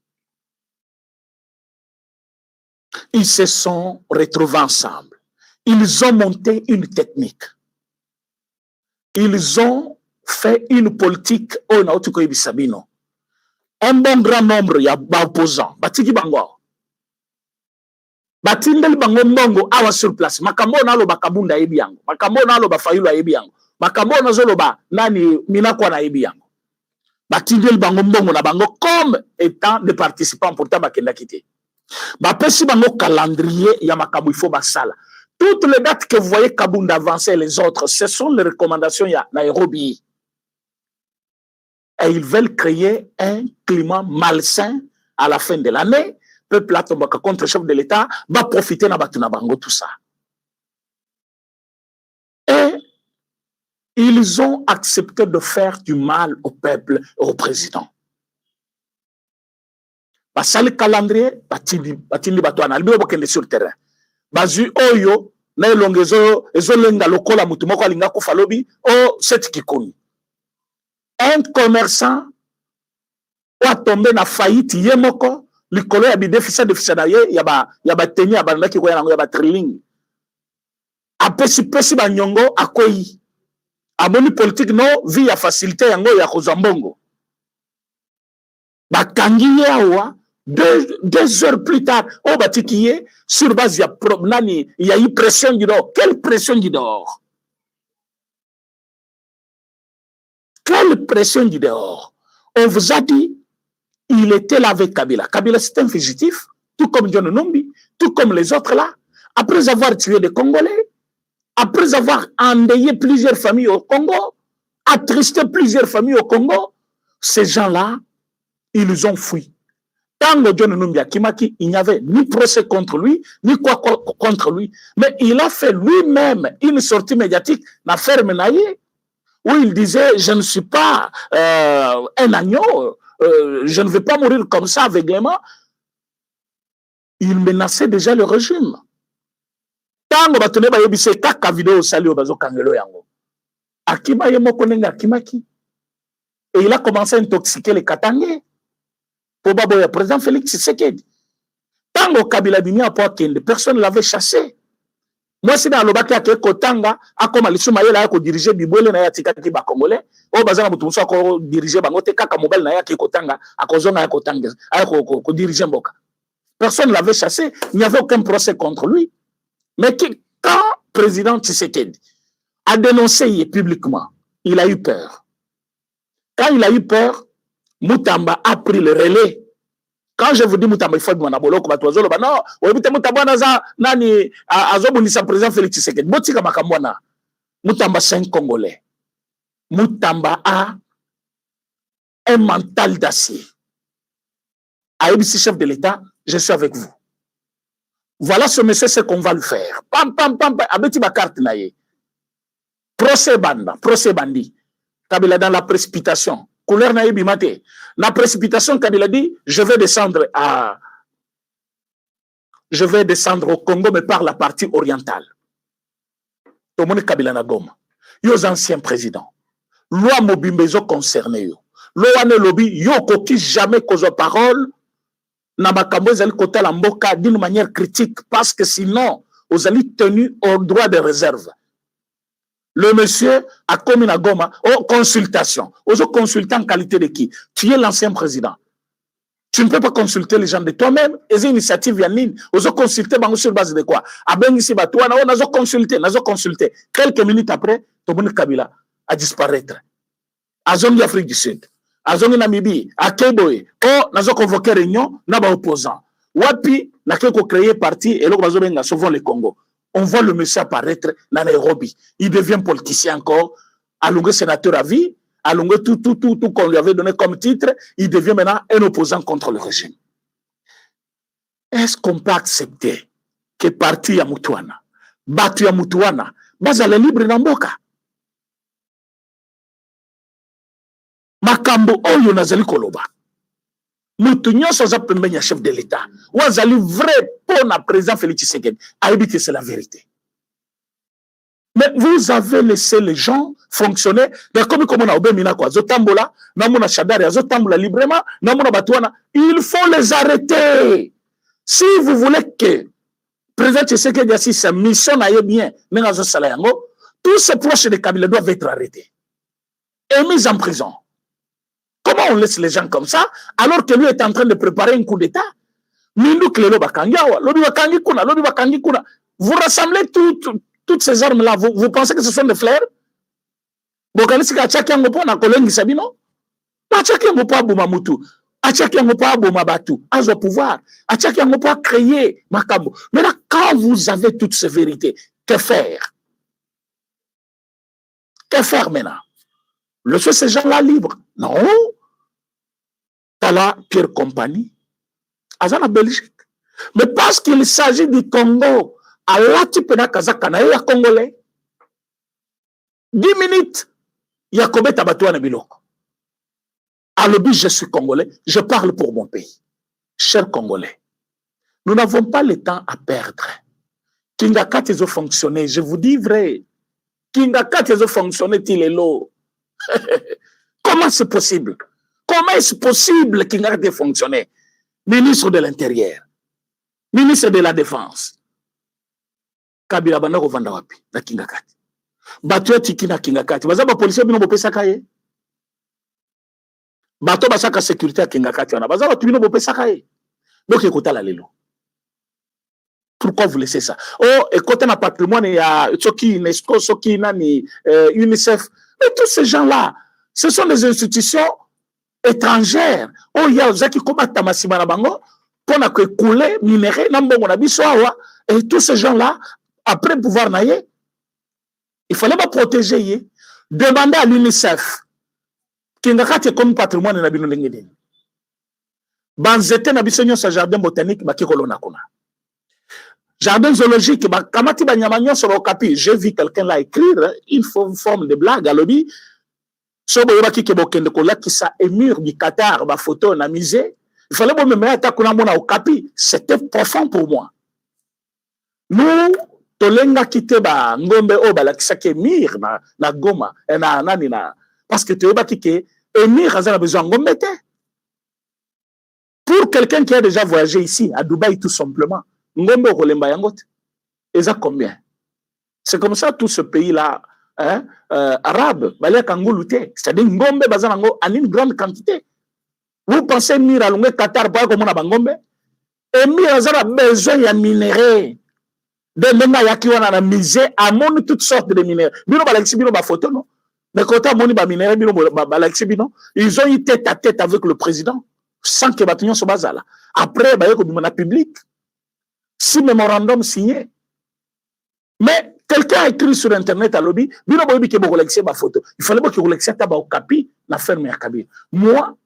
D: Ils se sont retrouvés ensemble. Ils ont monté une technique. Ils ont fait une politique au Naotuko Ibisabino. Un bon grand nombre d'opposants. Batiki Bango. Batindel bango mbongo awa sur place. Makambo nalo bakabunda yebi yango. Makambo nalo bafayulu yebi yango. Makambo nazolo ba nani minakwa na yebi yango. Batindel bango mbongo na bango comme étant des participants pourtant bakenda kité. Bapesi bango calendrier ya makambo il faut basala. Toutes les dates que vous voyez Kabunda avancer les autres, ce sont les recommandations ya Nairobi. Et ils veulent créer un climat malsain à la fin de l'année. Peuple là tombe contre le chef de l'État, va profiter na bango tout ça. Et ils ont accepté de faire du mal au peuple et au président. Basali calendrier, batindi batwana, libo bokende sur le terrain. Bazu oyo, na elongezo, ezolenga lokola mutu moko alinga kufa lobi, o seti kikuni. Un commerçant a tombé na faillite yemoko, likolo ya bi déficit na ye, ya ba teni ya bandaki ko yango ya ba trilling. Apesi ba nyongo akoyi. Amoni politique no vi ya facilité yango ya kozambongo. Bakangi yawa 2 heures plus tard, au batikiye sur base ya nani, il y a eu pression du dehors. Quelle pression du dehors? Quelle pression du dehors? On vous a dit, il était là avec Kabila. Kabila, c'est un fugitif, tout comme John Numbi, tout comme les autres là. Après avoir tué des Congolais, après avoir endeuillé plusieurs familles au Congo, attristé plusieurs familles au Congo, ces gens-là, ils ont fui. Tant que John Numbi Kimaki, il n'y avait ni procès contre lui, ni quoi contre lui. Mais il a fait lui-même une sortie médiatique, l'affaire Menaye, où il disait, je ne suis pas un agneau, je ne vais pas mourir comme ça aveuglément. Il menaçait déjà le régime. Tant que Batone Bayebise, kaka vidéo sali obazo kangelo yango. Akima yemo konenga Kimaki. Et il a commencé à intoxiquer les Katangais. Pour le président Félix Tshisekedi. Tant que Kabila Bimia a Kende, personne ne l'avait chassé. Moi, si dans le bac à Kotanga, a comme Alisuma Yela a dirigé Bibole na yatika ki ba Congolais, o bazana mutumso ko diriger bangote kaka mobile na yaki Kotanga, a kozonga ya Kotanga, a ko diriger Mboka. Personne ne l'avait chassé, il n'y avait aucun procès contre lui. Mais quand le président Tshisekedi a dénoncé publiquement, il a eu peur. Quand il a eu peur, Moutamba a pris le relais. Quand je vous dis Moutamba, il faut que Manabolo, comme toi, non, on évite Moutamba, nani, azobunisa président Félix Tshisekedi. Botika makamwana. Moutamba, c'est un Congolais. Moutamba a un mental d'acier. Aïbisi, chef de l'État, je suis avec vous. Voilà ce monsieur, ce qu'on va lui faire. Pam, pam, pam, pam, abeti ma carte naïe. Procès bandi. Kabila dans la précipitation. Couleur naïbi maté. La précipitation, Kabila dit, je vais descendre au Congo, mais par la partie orientale. Tout le monde Kabila na Goma. Yo anciens présidents. Loi Mobimbezo concerné yo. Loi ne lobby, yo koki jamais cause parole. Na makambo ezali kota la mboka d'une manière critique, parce que sinon, vous allez tenus au droit de réserve. Le monsieur a commis la Goma aux consultations. Aux consultants en qualité de qui? Tu es l'ancien président. Tu ne peux pas consulter les gens de toi-même. Et c'est une initiative Yanine. Aux consulter sur base de quoi? A Bengisi Batouana, on a consulté. Quelques minutes après, Tobuni Kabila a disparaître. À Zongi Afrique du Sud, à Zongi Namibie, à Keboe, on a convoqué réunion, n'a pas opposant. Wapi, n'a qu'à créer parti et l'on souvent le Congo. On voit le monsieur apparaître dans Nairobi. Il devient politicien encore, allongé sénateur à vie, allongé tout qu'on lui avait donné comme titre. Il devient maintenant un opposant contre le régime. Est-ce qu'on peut accepter que parti ya Mutuana, batu ya Mutuana, bazale libre na mboka? Makambo oyo nazali koloba. Mutu nyonso za pembeni ya chef de l'État. Wazali vrai pour na président Félix Tshisekedi. Aïbiti, c'est la vérité. Mais vous avez laissé les gens fonctionner. Comme on a obémina quoi. Zotambola, namuna Chadari, Zotambola librement, namuna Batouana. Il faut les arrêter. Si vous voulez que président Tshisekedi assis sa mission n'aille bien, tous ces proches de Kabila doivent être arrêtés et mis en prison. Comment on laisse les gens comme ça, alors que lui est en train de préparer un coup d'État? Vous rassemblez toutes ces armes-là, vous pensez que ce sont des fleurs? Vous pensez que chacun n'a pas de sabino? Chacun n'a pas de Mamutu. Chacun n'a pas de Mabatu. À pouvoir. Chacun n'a pas créé Makambo. Maintenant, quand vous avez toutes ces vérités, que faire? Que faire maintenant? Laissez ces gens-là libres? Non. voilà Pierre Compagnie, Azana Belgique. Mais parce qu'il s'agit du Congo, à la tipena Kazakana, il y a Congolais. 10 minutes, il y a combien de biloko. À l'objet, je suis Congolais, je parle pour mon pays. Chers Congolais, nous n'avons pas le temps à perdre. Kingaka, ils ont fonctionné, je vous dis vrai. Kingaka, ils ont fonctionné, il est lourd. Comment c'est possible? Comment est-ce possible qu'il n'a pas fonctionné? Ministre de l'Intérieur, ministre de la Défense. Kabila bana ko vanda wapi na Kingakati. Bato ya tiki na Kingakati. Baza ba policier bino bopesa kaye. Bato basaka sécurité à Kingakati wana. Baza bato bino bopesa kaye. Donc écoutez la lelo. Pourquoi vous laissez ça? Oh, écoutez na patrimoine il y a Tsoki UNESCO, Tsoki nani UNICEF. Mais tous ces gens-là, ce sont des institutions étrangères. Oh, il y a Zaki Kobata Massima Bango, pour na couler, minerai, Nambongo Nabisoawa, et tous ces gens-là, après pouvoir naïe, il fallait pas protéger. Demander à l'UNICEF, qui n'a pas comme patrimoine de Nabino Lengedin. Banzete Nabisonyo sa jardin botanique, Bakikolo Nakuna. Jardin zoologique, Kamati Banyamanyo sur le capi. J'ai vu quelqu'un là écrire une forme de blague à l'objet. Qui ça émure du Qatar, ma photo, on a misé. Il fallait me mettre au capi. C'était profond pour moi. Nous, tolenga quitté ba ngombe oba la kisake mir na goma na nani na parce que tu es bakike émir a besoin ngombe te. Pour quelqu'un qui a déjà voyagé ici à Dubaï tout simplement, ngombe rolemba yangote. Et ça combien? C'est comme ça tout ce pays là. Arabe, c'est-à-dire ngombe bazanango en une grande quantité. Vous pensez mira longue Qatar pas comme on a bangombe? Et mira zara besoin de minerais. De même yaki wana na misé à mon toutes sortes de minerais. Bino balaxi bino ba photo non. Mais quand on moni ba minerais bino balaxi bino, ils ont eu tête à tête avec le président sans que batignon so bazala. Après ba yeko bimona public. Si mémorandum signé. Mais quelqu'un a écrit sur Internet à lobby, il fallait que vous l'exiez au capi, la ferme à Kabila. Moi,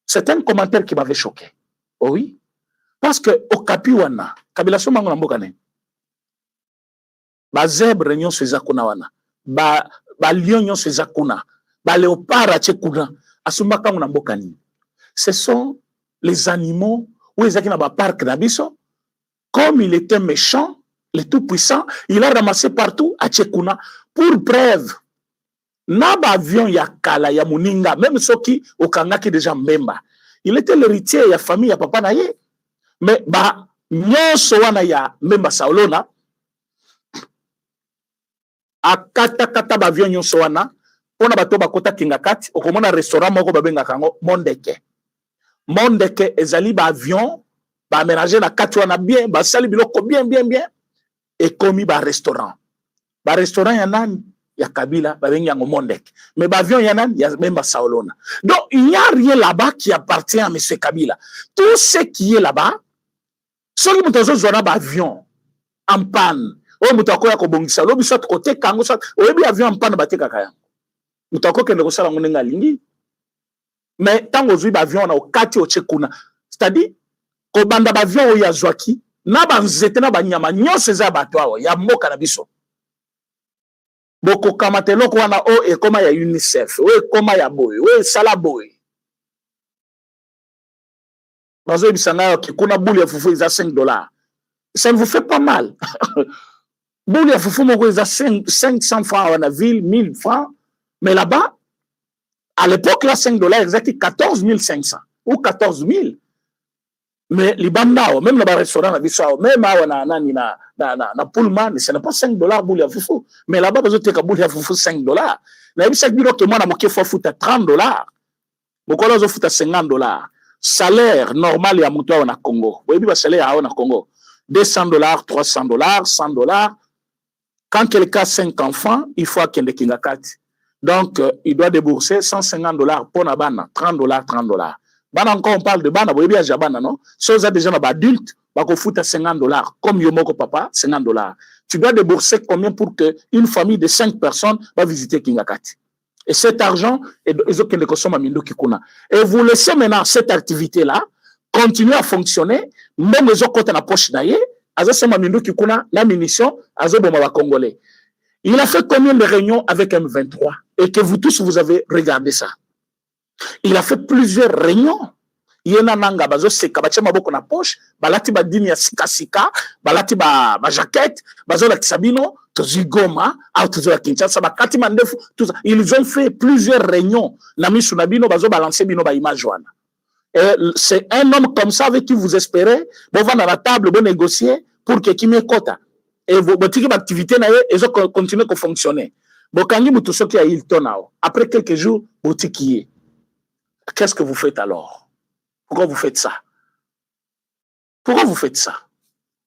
D: c'est un commentaire qui m'avait choqué. Oh oui. Parce que au capi, wana, Kabila Soma Ngambokane. Ba zèbre nyon se zakuna wana. Ba lion nyon se zakuna. Ba léopard a tchekuna. Asumaka Ngambokani. Ce sont les animaux où ils ont un parc d'abisso. Comme il était méchant, le tout-puissant, il a ramassé partout à Tchekuna. Pour preuve, Naba avion ya Kala, ya Muninga, même ceux qui au Kangaki déjà Mbemba. Il était l'héritier, ya famille, ya papa naye. Mais, bah, nyonso wana ya Mbemba Saolona, a kata ba avion nyonso wana, pona bato bakota Kingakati, okomona restaurant moko babenga kango Mondeke. Mondeke ezali ba avion, ba aménager na kati wana bien, ba sali biloko bien. Et commis par restaurant. Par restaurant, il y a Kabila, il y a Mondek. Mais par avion, il y a même Saolona. Donc, il n'y a rien là-bas qui appartient à M. Kabila. Tout ce qui est là-bas, ceux qui ont un avion en panne, ou mutako ya kobongisa, lobi soit côté kango soit, oyebi avion en panne baté kakaya. Mutako kende ko sala ngonenga lingi. Mais tango zui ba avion na okati o Tchekuna. C'est-à-dire, ko banda ba avion o ya zwaki, na banzete na banyama nyonso eza bato awa ya mboka na biso boko kamate loko wana o ekoma ya UNICEF o ekoma ya boy o esala boy bazo bisanga ki kuna boule ya fufu eza $5. Ça ne vous fait pas mal. Boule ya fufu moko eza 500 francs en ville, 1000 francs, mais là-bas à l'époque là $5 exact 14 500 ou 14 000. Mais les bandao, même le restaurant, même na Pullman, ce n'est pas $5 boule à foufou. Mais là-bas, vous avez boule à foufou $5. Là, il y a que moi, je suis fout à $30. Beaucoup de gens foutent à $50. Salaire normal, il y a monté au Congo. Vous voyez, salaire au Congo. $200, $300, $100. Quand quelqu'un a 5 enfants, il faut qu'il y ait des kingakati. Donc, il doit débourser $150 pour la banane, $30. Bana encore on parle de bana, vous voyez bien bana non? Si vous êtes déjà un adulte, bah qu'on fout à $50 comme Yomoko papa, $50. Tu dois débourser combien pour que une famille de 5 personnes va visiter Kingakati? Et cet argent, et vous laissez maintenant cette activité-là continuer à fonctionner, même les autres côtés de la poche d'ailleurs, Congolais. Il a fait combien de réunions avec M23 et que vous tous, vous avez regardé ça. Il a fait plusieurs réunions. Il y a nanga bazo seka bacha maboko na poche balati ba dini ya sika sika balati ba jaquette bazo la Sabino tozigoma au tozo la Kinshasa bakati mandefu tout ça. Ils ont fait plusieurs réunions na misu na bino bazo balancer bino ba image wana. Et c'est un homme comme ça avec qui vous espérez bon va dans la table bon négocier pour que kimie kota et votre activité na et continuer à fonctionner. Bokangi mutu soki ya Hilton nao après quelques jours botiki. Qu'est-ce que vous faites alors? Pourquoi vous faites ça? Pourquoi vous faites ça?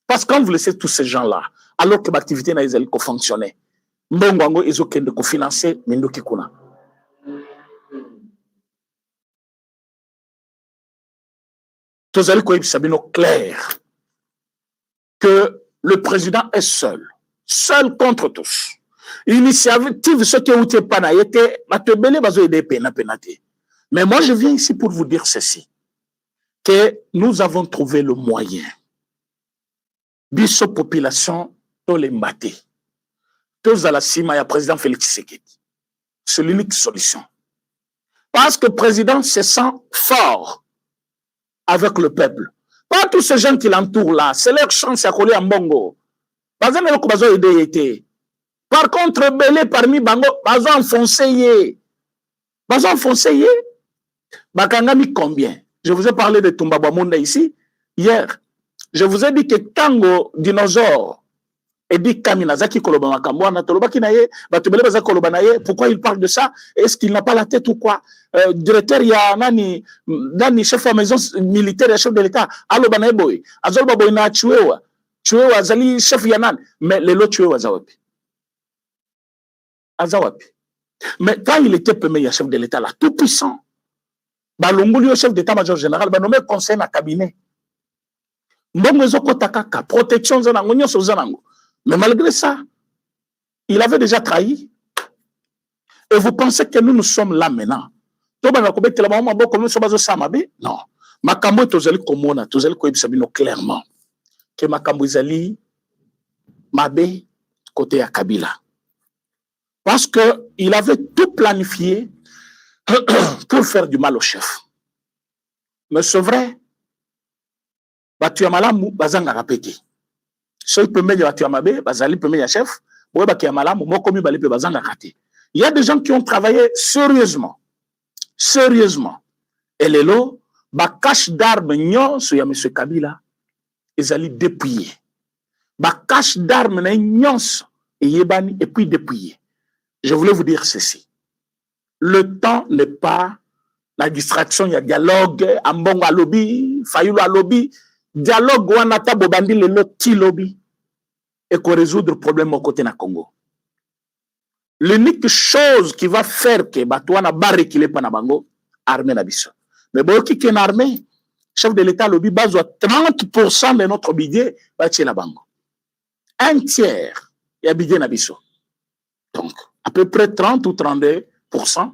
D: Parce que quand vous laissez tous ces gens-là, alors que l'activité n'a pas fonctionné, Mbongo ils ont financer Mindo Kikuna. Tous allez quoi sabino clair que le président est seul contre tous. Initiative ce qui a été panayete, matebele bazo aider penate. Mais moi je viens ici pour vous dire ceci. Que nous avons trouvé le moyen. Biso population, tous les mbaté. Tous à la cima, il y a président Félix Tshisekedi. C'est l'unique solution. Parce que le président se sent fort avec le peuple. Pas tous ces gens qui l'entourent là, c'est leur chance à coller en bongo. Par contre, belé parmi bango, bazo enfoncé. Bakangami combien? Je vous ai parlé de Tumbaba Munda ici, hier. Je vous ai dit que Tango, dinosaure, et dit Kaminazaki Kolobama Kamwana, Tolobaki Naye, Batubele Baza Kolobanaye, pourquoi il parle de ça? Est-ce qu'il n'a pas la tête ou quoi? Directeur, il y a Nani, chef de la maison militaire et chef de l'État, Allo Banaeboy, Azol Baboy na Chuewa, Azali, chef Yanan, mais les lots Chuewa Azawapi. Mais quand il était premier chef de l'État, là, tout puissant, Balongoli, chef d'état-major général, nommé conseil na cabinet. Protection, mais malgré ça, il avait déjà trahi. Et vous pensez que nous sommes là maintenant? Non. Makambo tozali komona, tozali koyebisabino clairement que makambo izali mabe côté ya Kabila. Parce que il avait tout planifié pour faire du mal au chef. Mais c'est vrai, batu ya malamu bazanga rapeke. Ceux qui peuvent batu ya mabe, bazali peuvent ya chef, boye batu ya malamu moko mi bali pe bazanga raté. Il y a des gens qui ont travaillé sérieusement. Et les lots, ba cache d'armes nyonso ya monsieur Kabila, ezali dépouillé. Ba cache d'armes na nyonso et yebani et puis dépouillé. Je voulais vous dire ceci. Le temps n'est pas la distraction, il y a dialogue, ambongo à lobby, fayulu à lobby, dialogue wanata bobandi le loti lobby et qu'on résoudre le problème au côté na Congo. L'unique chose qui va faire que Batouana barre qu'il est pas na bango, armée na biso. Mais bon, qui est une armée, chef de l'État lobby base à 30% de notre budget, va tirer la bango. Un tiers, il y a budget na biso. Donc, à peu près 30 ou 32%,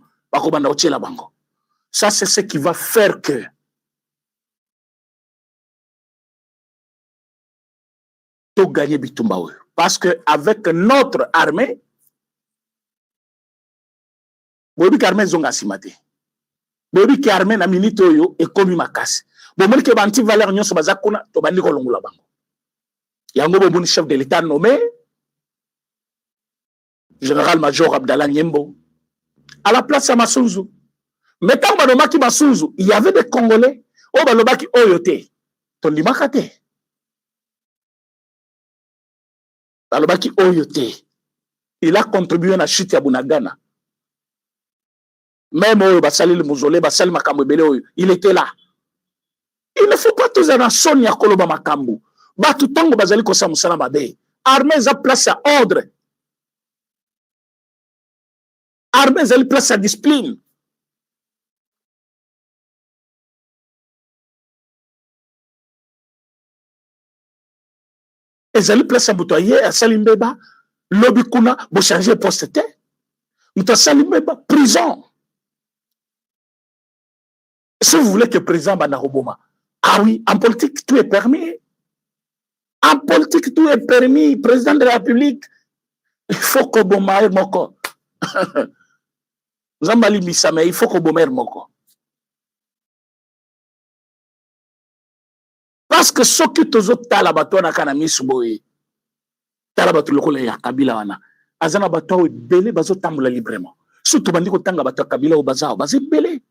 D: la bango. Ça, c'est ce qui va faire que tu gagnes Bitumba. Parce qu'avec notre armée, Bobi armée zonga simate. Bobi ki armée na minute yo et komi makasi. Bomoni ke banti valeur nyonso bazakuna to bandi ko longula bango. Yango bomoni chef de l'État nommé général-major Abdallah Nyembo à la place à Masunzu. Mais quand Balomaki Masunzu, il y avait des Congolais, oh Balomaki Oyote, Tondimakate. Balomaki Oyote, il a contribué à la chute à Bunagana. Même Oyo Basali le Mozolé, Basali Makambebele Oyo, il était là. Il ne faut pas tous en Sonia Koloba Makambu. Batu Tango Bazali Kosa Moussana Babe. Armée a place à ordre. Armée a place à discipline. Ils allaient place à Boutoyer, à Salimbeba, Lobby Kuna, pour changer poste. Moutasali prison. Si vous voulez que le président Banaroboma, ah oui, en politique, tout est permis. En politique, tout est permis. Président de la République, il faut que Boma ait moko. Zambali Missame, il faut que Boma ait moko. Parce que ce que tous autres talabato na kana misuboye, talabato lokole ya Kabila wana, azana bato belé bazo tambola librement. Surtout bandi ko tanga bato Kabila au bazao, bazé belé.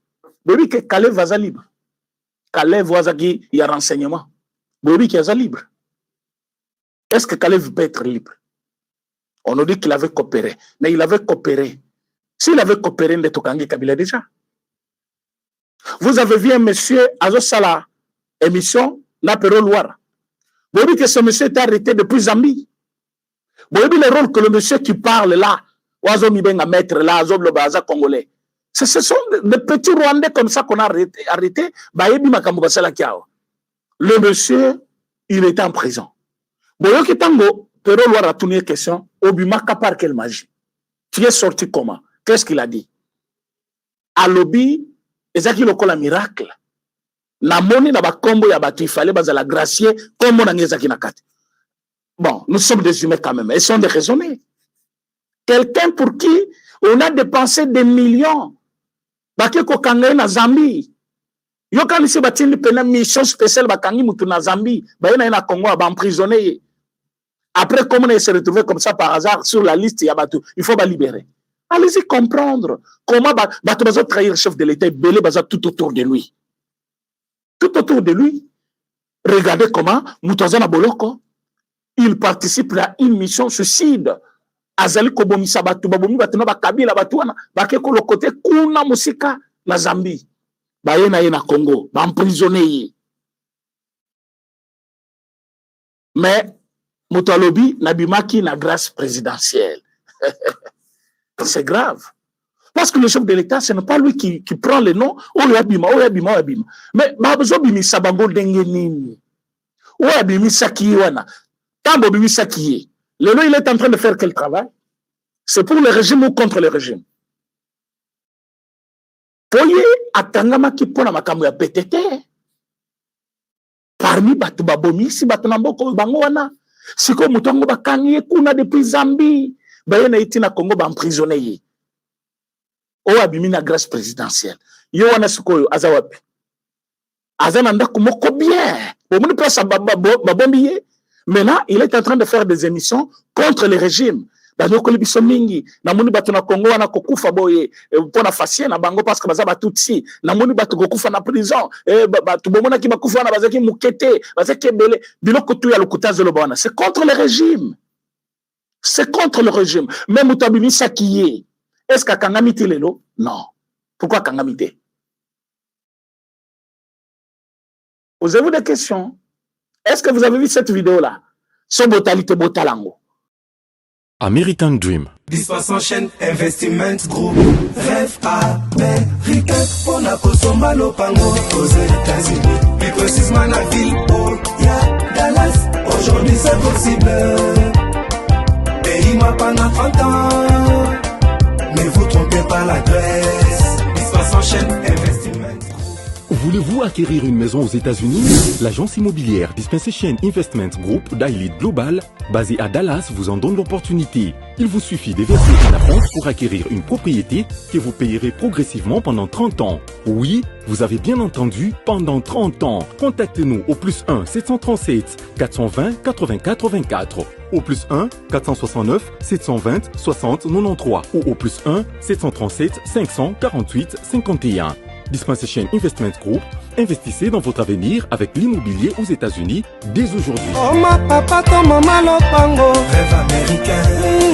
D: Bobi que Calais va libre. Calais voit qui y a renseignement. Bobi qui est libre. Est-ce que Calais peut être libre? On nous dit qu'il avait coopéré, mais il avait coopéré. S'il avait coopéré, il était Kabila déjà. Vous avez vu un monsieur Azo Sala émission l'apéro Loire. Vous voyez que ce monsieur est arrêté depuis Zambie. Vous voyez le rôle que le monsieur qui parle là, Oazo Mibenga maître là, Azo Blobaza congolais. Ce sont des petits Rwandais comme ça qu'on a arrêté. Le monsieur, il était en prison. Vous voyez que Tango, Pero Loire a tourné une question. Obimaka par quelle magie? Tu es sorti comment? Qu'est-ce qu'il a dit? À lobby, ezaki lokola miracle. Na moni na bakombo ya batu, il fallait bazala gracier comme on a ngezaki nakati. Bon, nous sommes des humains quand même. Ils sont des raisonnés. Quelqu'un pour qui on a dépensé des millions. Baki ko kangaye na Zambie. Yo kanisi batindi pena mission spéciale bakangi mutu na Zambie. Ba yena na Congo ba emprisonné. Après, comment il s'est retrouvé comme ça par hasard sur la liste, il faut libérer. Allez-y comprendre comment Bato va trahir le chef de l'État, Belé Baza tout autour de lui. Tout autour de lui. Regardez comment Moutazana Boloko, il participe à une mission suicide. Azali Kobomisa Batu, Babomi Batuna Bakabila Batuana, Bakeko le côté Kuna Musika, na Zambie. Bayena Yena Congo, emprisonné. Mais Moutalobi Nabimaki na grâce présidentielle. C'est grave. Parce que le chef de l'État, ce n'est pas lui qui prend les noms. Oyabima. Mais Babzobimi Sabango Dengenini. Oyabimi Sakiwana. Tambobimi Sakiye. Le nom, il est en train de faire quel travail? C'est pour le régime ou contre le régime? Poye atangama ki pona makambo ya PTT. Parmi batu babomi si batu namboko bango wana. Siko mutongo bakangi kuna depuis Zambie. Bayena iti na Congo ba emprisonné ye. O abimi na grâce présidentielle. Yo wana siko yo azawapi. Azana ndako moko bien. Bomuni place babombi ye. Maintenant, il est en train de faire des émissions contre le régime. Banyoko libiso mingi. Na muni batu na Congo wana kokufa boye pona facie na bango parce que baza batutsi. Na muni batu kokufa na prison. Batu bomona ki bakufa na bazaki mukete, bazaki belé. Biloko tu ya lokutazo lo bana. C'est contre le régime. C'est contre le régime. Même Moutabimi Sakiye. Est-ce qu'à Kangamite lelo? Non. Pourquoi Kangamite? Posez-vous des questions. Est-ce que vous avez vu cette vidéo-là? Son botalité botalango.
B: American Dream.
C: Dispensant chaîne Investissement Group. Rêve américain. On a Kosomba Lopango aux États-Unis. Plus précisément la ville où y'a Dallas. Aujourd'hui c'est possible. Pays m'a pendant 30 ans. Ne vous trompez pas l'adresse. Dispensant chaîne Investissement Group.
B: Voulez-vous acquérir une maison aux États-Unis? L'agence immobilière Dispensation Investment Group d'Ailid Global, basée à Dallas, vous en donne l'opportunité. Il vous suffit de verser un apport pour acquérir une propriété que vous payerez progressivement pendant 30 ans. Oui, vous avez bien entendu, pendant 30 ans. Contactez-nous au +1 737 420 80 84, au +1 469 720 60 93 ou au +1 737 548 51. Dispensation Investment Group, investissez dans votre avenir avec l'immobilier aux États-Unis dès aujourd'hui.
C: Oh ma papa, ton maman Lopango. Rêve américain.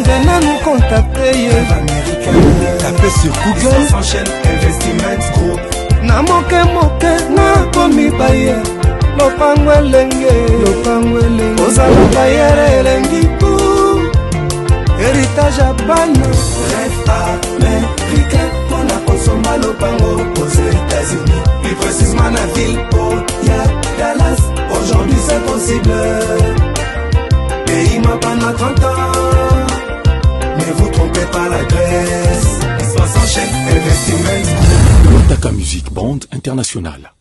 C: Venez nous contacter. Rêve américain. Tapez sur Google. Dispensation Investment Group. Na moke na komi baye. Lopango elenge. Ozala baye elengi pou. Héritage à bana. Rêve américain. On a consommé Lopango aux États-Unis. Plus précisément la ville où y'a Dallas. Aujourd'hui c'est possible. Pays m'a pendant 30 ans. Ne vous trompez pas l'adresse.
B: internationale.